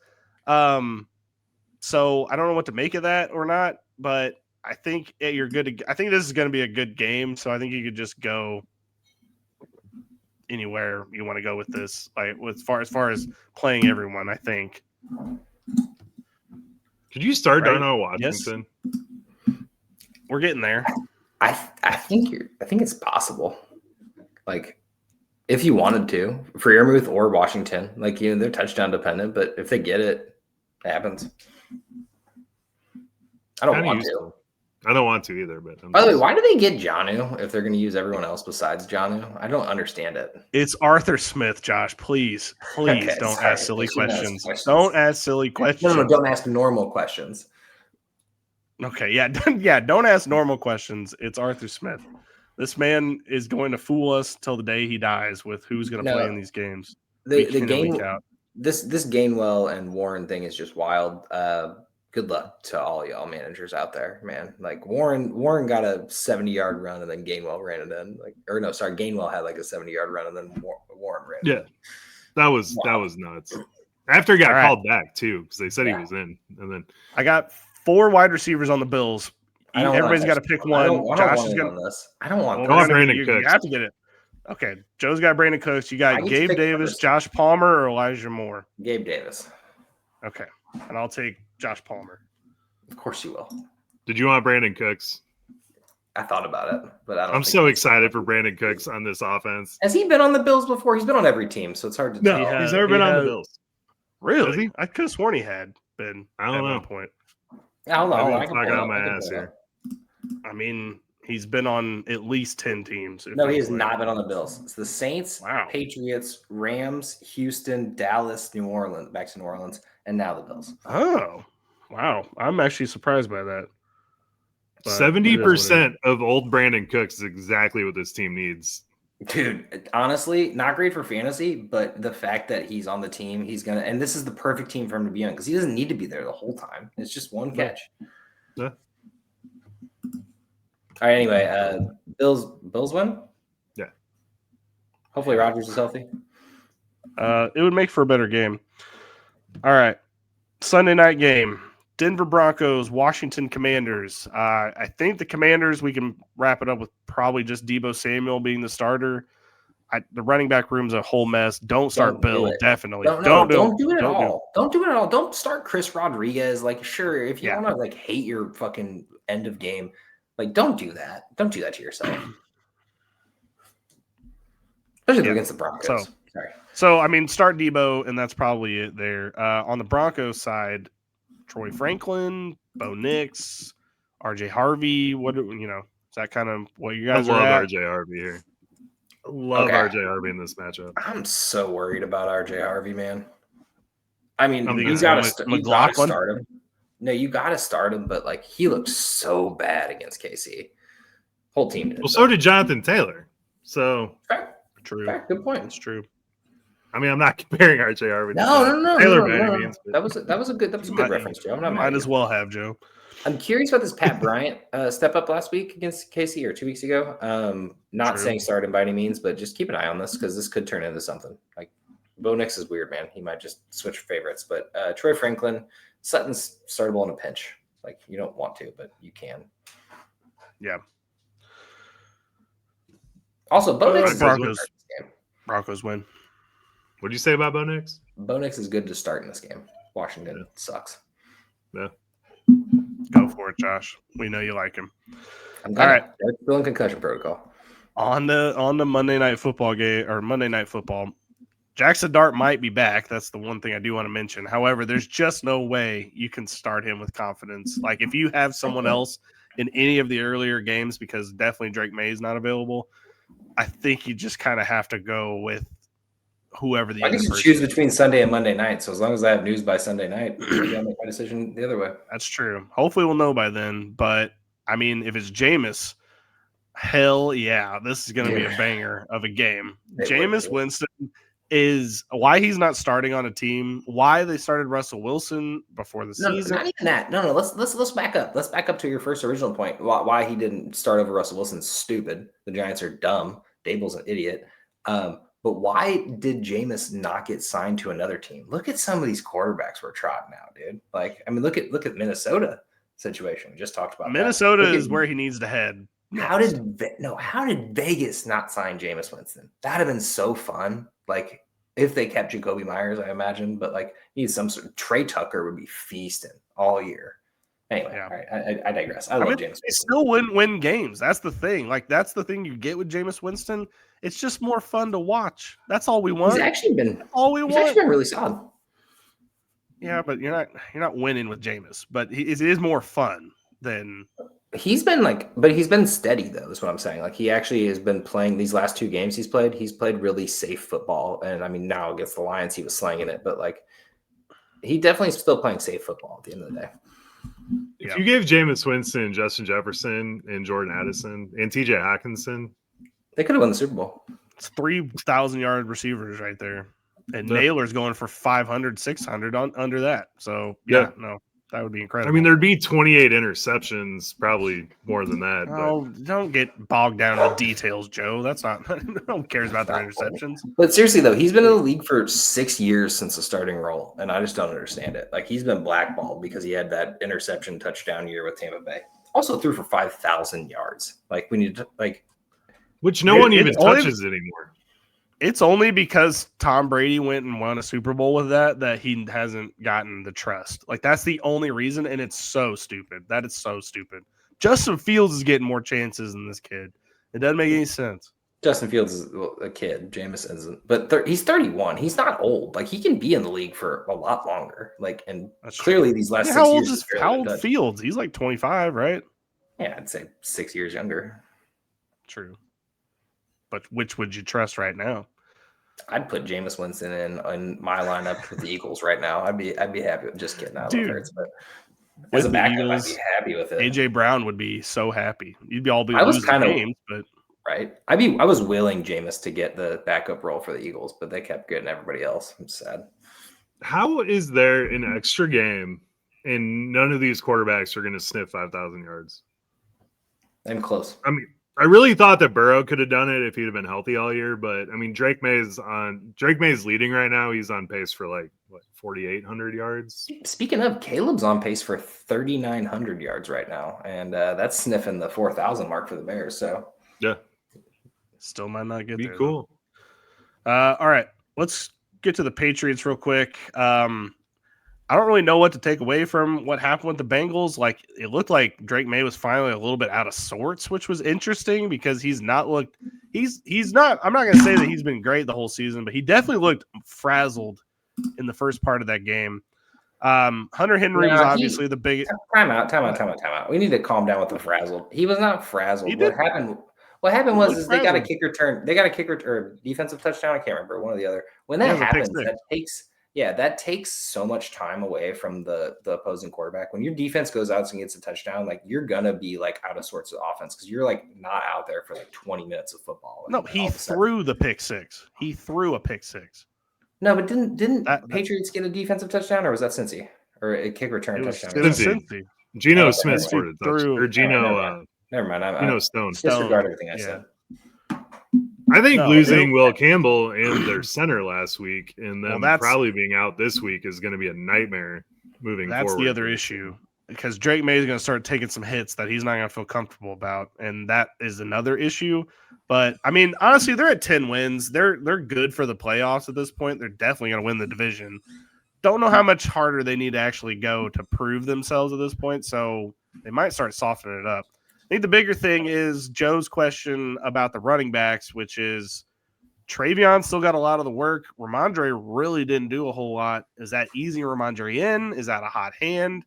S3: So I don't know what to make of that or not, but I think you're good. I think this is going to be a good game, so I think you could just go anywhere you want to go with this, like as far as playing everyone. I think.
S1: Could you start
S3: Right?
S1: Darnell Washington?
S3: Yes. We're getting there.
S2: I think it's possible. Like, if you wanted to, Freiermuth or Washington, like, they're touchdown dependent, but if they get it, it happens. I don't want to.
S1: I don't want to either. But
S2: by the way, why do they get Jonnu if they're going to use everyone else besides Jonnu? I don't understand it.
S3: It's Arthur Smith, Josh. Please
S2: Okay,
S3: don't
S2: sorry.
S3: ask silly questions.
S2: Questions.
S3: Don't ask silly questions.
S2: No, don't ask normal questions.
S3: Okay, yeah, don't ask normal questions. It's Arthur Smith. This man is going to fool us till the day he dies with who's going to play in these games.
S2: The game, this Gainwell and Warren thing is just wild. Good luck to all y'all managers out there, man. Like Warren got a 70-yard run and then Gainwell ran it in. Gainwell had like a 70-yard run and then Warren ran it in.
S1: That was nuts. After he got called back too, because they said he was in, and then
S3: I got 4 wide receivers on the Bills. Everybody's got to pick one.
S2: Josh is going to. I don't want.
S1: I want Brandon Cooks.
S3: You have to get it. Okay, Joe's got Brandon Cooks. You got Gabe Davis, Josh Palmer, or Elijah Moore.
S2: Gabe Davis.
S3: Okay, and I'll take Josh Palmer.
S2: Of course you will.
S1: Did you want Brandon Cooks?
S2: I thought about it, but I don't.
S1: I'm so excited for Brandon Cooks on this offense.
S2: Has he been on the Bills before? He's been on every team, so it's hard to tell.
S1: He's never been on the Bills.
S3: Really? I could have sworn he had been.
S1: I don't know.
S3: Point.
S2: I don't know.
S1: I'm talking on my ass here.
S3: I mean, he's been on at least 10 teams.
S2: No, he has not been on the Bills. It's the Saints,
S3: Wow.
S2: Patriots, Rams, Houston, Dallas, New Orleans, back to New Orleans, and now the Bills.
S3: Oh, wow. I'm actually surprised by that.
S1: 70% of old Brandon Cooks is exactly what this team needs.
S2: Dude, honestly, not great for fantasy, but the fact that he's on the team, and this is the perfect team for him to be on because he doesn't need to be there the whole time. It's just one catch.
S1: Yeah.
S2: All right, anyway, Bills win?
S1: Yeah.
S2: Hopefully Rodgers is healthy.
S3: It would make for a better game. All right. Sunday night game. Denver Broncos, Washington Commanders. I think the Commanders, we can wrap it up with probably just Deebo Samuel being the starter. The running back room's a whole mess. Don't start Bill, definitely.
S2: Don't do it at all. Don't do it at all. Don't start Chris Rodriguez. Like, sure, if you want to like hate your fucking end of game, like don't do that. Don't do that to yourself. Especially against the Broncos.
S3: So I mean, start Deebo, and that's probably it there. On the Broncos side, Troy Franklin, Bo Nix, RJ Harvey. Is that kind of what you guys are at?
S1: I love RJ Harvey here. I love RJ Harvey in this matchup.
S2: I'm so worried about RJ Harvey, man. I mean, you
S3: got
S2: to start him. No, you got to start him, but like he looked so bad against KC. Whole team did.
S1: Well, so did Jonathan Taylor. So
S3: true.
S2: Good point.
S3: That's true.
S1: I mean, I'm not comparing RJ Harvey to
S2: Taylor
S1: by any means.
S2: That was a good reference, Joe.
S3: Might as well have, Joe.
S2: I'm curious about this Pat Bryant step up last week against KC or 2 weeks ago. Not saying start him by any means, but just keep an eye on this because this could turn into something. Like Bo Nix is weird, man. He might just switch favorites. But Troy Franklin, Sutton's startable in a pinch. Like you don't want to, but you can.
S3: Yeah.
S2: Also, Bo Nix
S3: Broncos win.
S1: What did you say about Bo Nix?
S2: Bo Nix is good to start in this game. Washington sucks.
S1: Yeah.
S3: Go for it, Josh. We know you like him.
S2: All right. Still in concussion protocol.
S3: On the Monday Night Football game or Monday Night Football, Jackson Dart might be back. That's the one thing I do want to mention. However, there's just no way you can start him with confidence. Like if you have someone else in any of the earlier games because definitely Drake May is not available. I think you just kind of have to go with whoever the
S2: I
S3: other
S2: can
S3: person
S2: choose
S3: is.
S2: between Sunday and Monday night. So as long as I have news by Sunday night, maybe I'll make my decision the other way.
S3: That's true. Hopefully we'll know by then. But, I mean, if it's Jameis, hell yeah, this is going to be a banger of a game. Jameis Winston is why he's not starting on a team, why they started Russell Wilson before the season.
S2: Not even that. No. Let's back up. Let's back up to your first original point. Why he didn't start over Russell Wilson's stupid. The Giants are dumb. Dable's an idiot. But why did Jameis not get signed to another team? Look at some of these quarterbacks we're trotting out, dude. Like, I mean, look at Minnesota situation. We just talked about
S3: Minnesota is where he needs to head.
S2: How did Vegas not sign Jameis Winston? That'd have been so fun. Like, if they kept Jacoby Myers, I imagine, but like, need some sort of Trey Tucker would be feasting all year. Anyway,
S3: yeah.
S2: All right, I digress. I love Jameis Winston.
S3: They still win games. That's the thing. Like, that's the thing you get with Jameis Winston. It's just more fun to watch. That's all we want.
S2: He's actually been really solid.
S3: Yeah, but you're not winning with Jameis. But it is more fun than.
S2: He's been steady though. That's what I'm saying. Like, he actually has been playing these last two games he's played really safe football. And I mean, now against the Lions, he was slanging it, but like, he definitely is still playing safe football at the end of the day.
S1: If you gave Jameis Winston, Justin Jefferson, and Jordan Addison, and TJ Hawkinson,
S2: they could have won the Super Bowl.
S3: It's 3,000-yard receivers right there. And Naylor's going for 500, 600 under that. So, no. That would be incredible.
S1: I mean, there'd be 28 interceptions, probably more than that.
S3: Oh, don't get bogged down in the details, Joe. That's not – no one cares about their interceptions.
S2: But seriously, though, he's been in the league for 6 years since the starting role, and I just don't understand it. Like, he's been blackballed because he had that interception touchdown year with Tampa Bay. Also threw for 5,000 yards. Like, we need to – like –
S1: which no one even touches anymore.
S3: It's only because Tom Brady went and won a Super Bowl with that he hasn't gotten the trust. Like, that's the only reason, and it's so stupid. That is so stupid. Justin Fields is getting more chances than this kid. It doesn't make any sense.
S2: Justin Fields is a kid. Jameis isn't. But he's 31. He's not old. Like, he can be in the league for a lot longer. Like, and that's clearly these last 6 years.
S3: How old Fields? He's like 25, right?
S2: Yeah, I'd say 6 years younger.
S3: True. But which would you trust right now?
S2: I'd put Jameis Winston in my lineup with the Eagles right now. I'd be happy. Just kidding. Hurts, but as a backup,
S3: Eagles,
S2: I'd be happy with it.
S3: AJ Brown would be so happy. You'd be all be.
S2: I was kind of
S3: games, but
S2: right. I was willing Jameis to get the backup role for the Eagles, but they kept getting everybody else. I'm sad.
S1: How is there an extra game and none of these quarterbacks are going to sniff 5,000 yards?
S2: I'm close.
S1: I mean, I really thought that Burrow could have done it if he'd have been healthy all year, but I mean, Drake May's leading right now. He's on pace for like 4,800 yards.
S2: Speaking of, Caleb's on pace for 3,900 yards right now, and that's sniffing the 4,000 mark for the Bears. So
S1: yeah,
S3: still might not get
S1: be
S3: there.
S1: Cool.
S3: All right, let's get to the Patriots real quick. I don't really know what to take away from what happened with the Bengals. Like, it looked like Drake May was finally a little bit out of sorts, which was interesting because he's not. I'm not going to say that he's been great the whole season, but he definitely looked frazzled in the first part of that game. Hunter Henry was obviously the biggest.
S2: Time out. We need to calm down with the frazzled. He was not frazzled. What happened was they got a kick return. They got a kick return or defensive touchdown. I can't remember, one or the other. When that happens, that takes so much time away from the opposing quarterback. When your defense goes out and gets a touchdown, like, you're gonna be like out of sorts of offense because you're like not out there for like 20 minutes of football.
S3: No, he threw the pick six. He threw a pick six.
S2: No, but didn't Patriots get a defensive touchdown, or was that Cincy? Or a kick return touchdown?
S3: It was Cincy.
S1: Geno Smith scored it. Or Geno.
S2: Never mind.
S1: Geno Stone.
S2: Disregard everything I said.
S1: I think losing Will Campbell and their center last week and them probably being out this week is going to be a nightmare moving forward.
S3: That's the other issue because Drake May is going to start taking some hits that he's not going to feel comfortable about, and that is another issue. But, I mean, honestly, they're at 10 wins. They're good for the playoffs at this point. They're definitely going to win the division. Don't know how much harder they need to actually go to prove themselves at this point, so they might start softening it up. I think the bigger thing is Joe's question about the running backs, which is Travion still got a lot of the work. Ramondre really didn't do a whole lot. Is that easing Ramondre in? Is that a hot hand?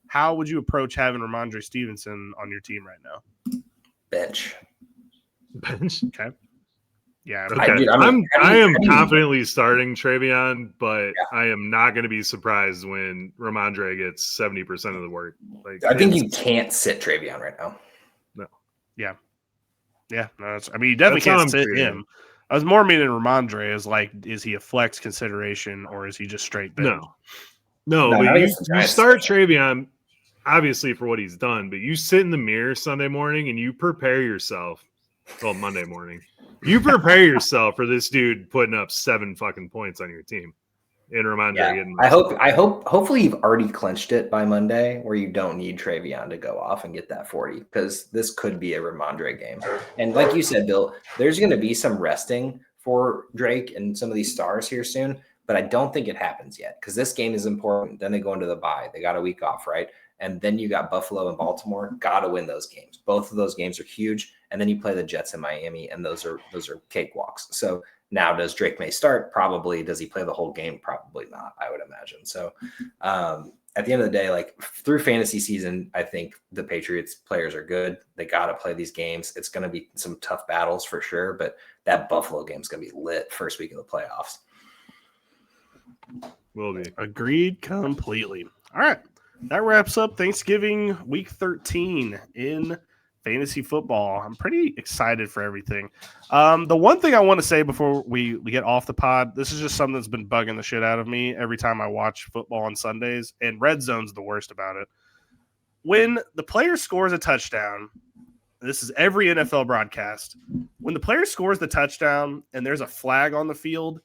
S3: how would you approach having Ramondre Stevenson on your team right now?
S2: Bench.
S3: Okay. Yeah.
S1: Okay. I am confidently starting Travion, but I am not going to be surprised when Ramondre gets 70% of the work. Like,
S2: I think you can't sit Travion right now.
S1: No.
S3: Yeah. Yeah. No, you definitely can't sit him. I was more meaning Ramondre as like, is he a flex consideration or is he just straight bench?
S1: No, but you start Travion obviously for what he's done, but you sit in the mirror Sunday morning and you prepare yourself. Well, Monday morning. You prepare yourself for this dude putting up 7 fucking points on your team. And Ramondre getting
S2: hopefully you've already clinched it by Monday where you don't need Travion to go off and get that 40 because this could be a Ramondre game. And like you said, Bill, there's going to be some resting for Drake and some of these stars here soon, but I don't think it happens yet because this game is important. Then they go into the bye. They got a week off, right? And then you got Buffalo and Baltimore. Got to win those games. Both of those games are huge. And then you play the Jets in Miami, and those are cakewalks. So now, does Drake May start? Probably. Does he play the whole game? Probably not, I would imagine. So at the end of the day, like through fantasy season, I think the Patriots players are good. They got to play these games. It's going to be some tough battles for sure, but that Buffalo game is going to be lit first week of the playoffs.
S1: Will be.
S3: Agreed completely. All right. That wraps up Thanksgiving week 13 in fantasy football. I'm pretty excited for everything. The one thing I want to say before we get off the pod, this is just something that's been bugging the shit out of me every time I watch football on Sundays, and Red Zone's the worst about it. When the player scores a touchdown, this is every NFL broadcast, when the player scores the touchdown and there's a flag on the field,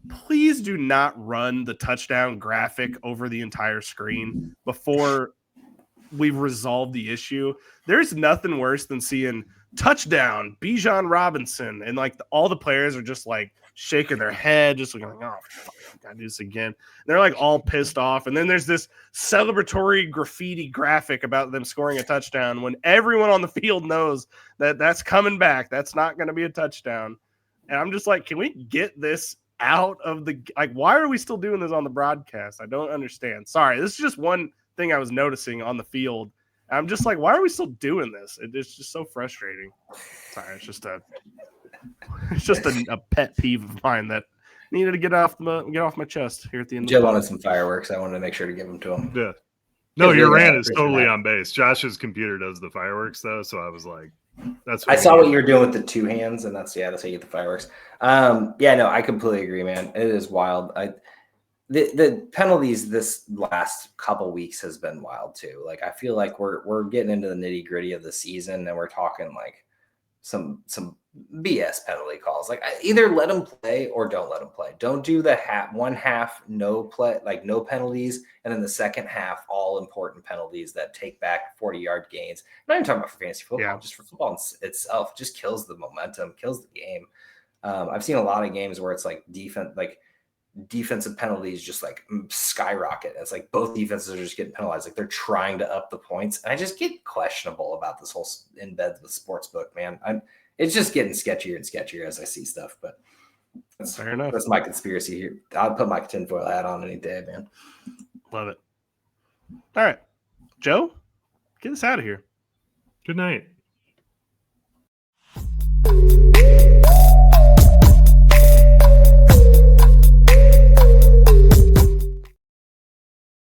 S3: please do not run the touchdown graphic over the entire screen before we've resolved the issue. There's nothing worse than seeing touchdown, Bijan Robinson, and like all the players are just like shaking their head, just looking like, oh, fuck, I gotta do this again. And they're like all pissed off. And then there's this celebratory graffiti graphic about them scoring a touchdown when everyone on the field knows that that's coming back. That's not going to be a touchdown. And I'm just like, can we get this out of the, like, why are we still doing this on the broadcast? I don't understand. Sorry, this is just one thing I was noticing on the field. I'm just like, why are we still doing this? It's just so frustrating. Sorry, it's just a pet peeve of mine that needed to get off my chest here at the end.
S2: Joe wanted some fireworks. I wanted to make sure to give them to him.
S1: Yeah. No, your rant is totally on base. Josh's computer does the fireworks though, so I was like, that's.
S2: I saw what you were doing with the two hands, and that's how you get the fireworks. Yeah, no, I completely agree, man. It is wild. The penalties this last couple weeks has been wild too. Like I feel like we're getting into the nitty gritty of the season, and we're talking like some BS penalty calls. Like either let them play or don't let them play. Don't do the one half no play, like no penalties, and then the second half all important penalties that take back 40-yard gains. I'm not even talking about for fantasy football, just for football itself. Just kills the momentum, kills the game. I've seen a lot of games where it's like defensive penalties just like skyrocket. It's like both defenses are just getting penalized. Like they're trying to up the points. And I just get questionable about this whole in bed with sportsbook, man. It's just getting sketchier and sketchier as I see stuff, but that's fair enough. That's my conspiracy here. I'll put my tinfoil hat on any day, man.
S3: Love it. All right, Joe, get us out of here.
S1: Good night.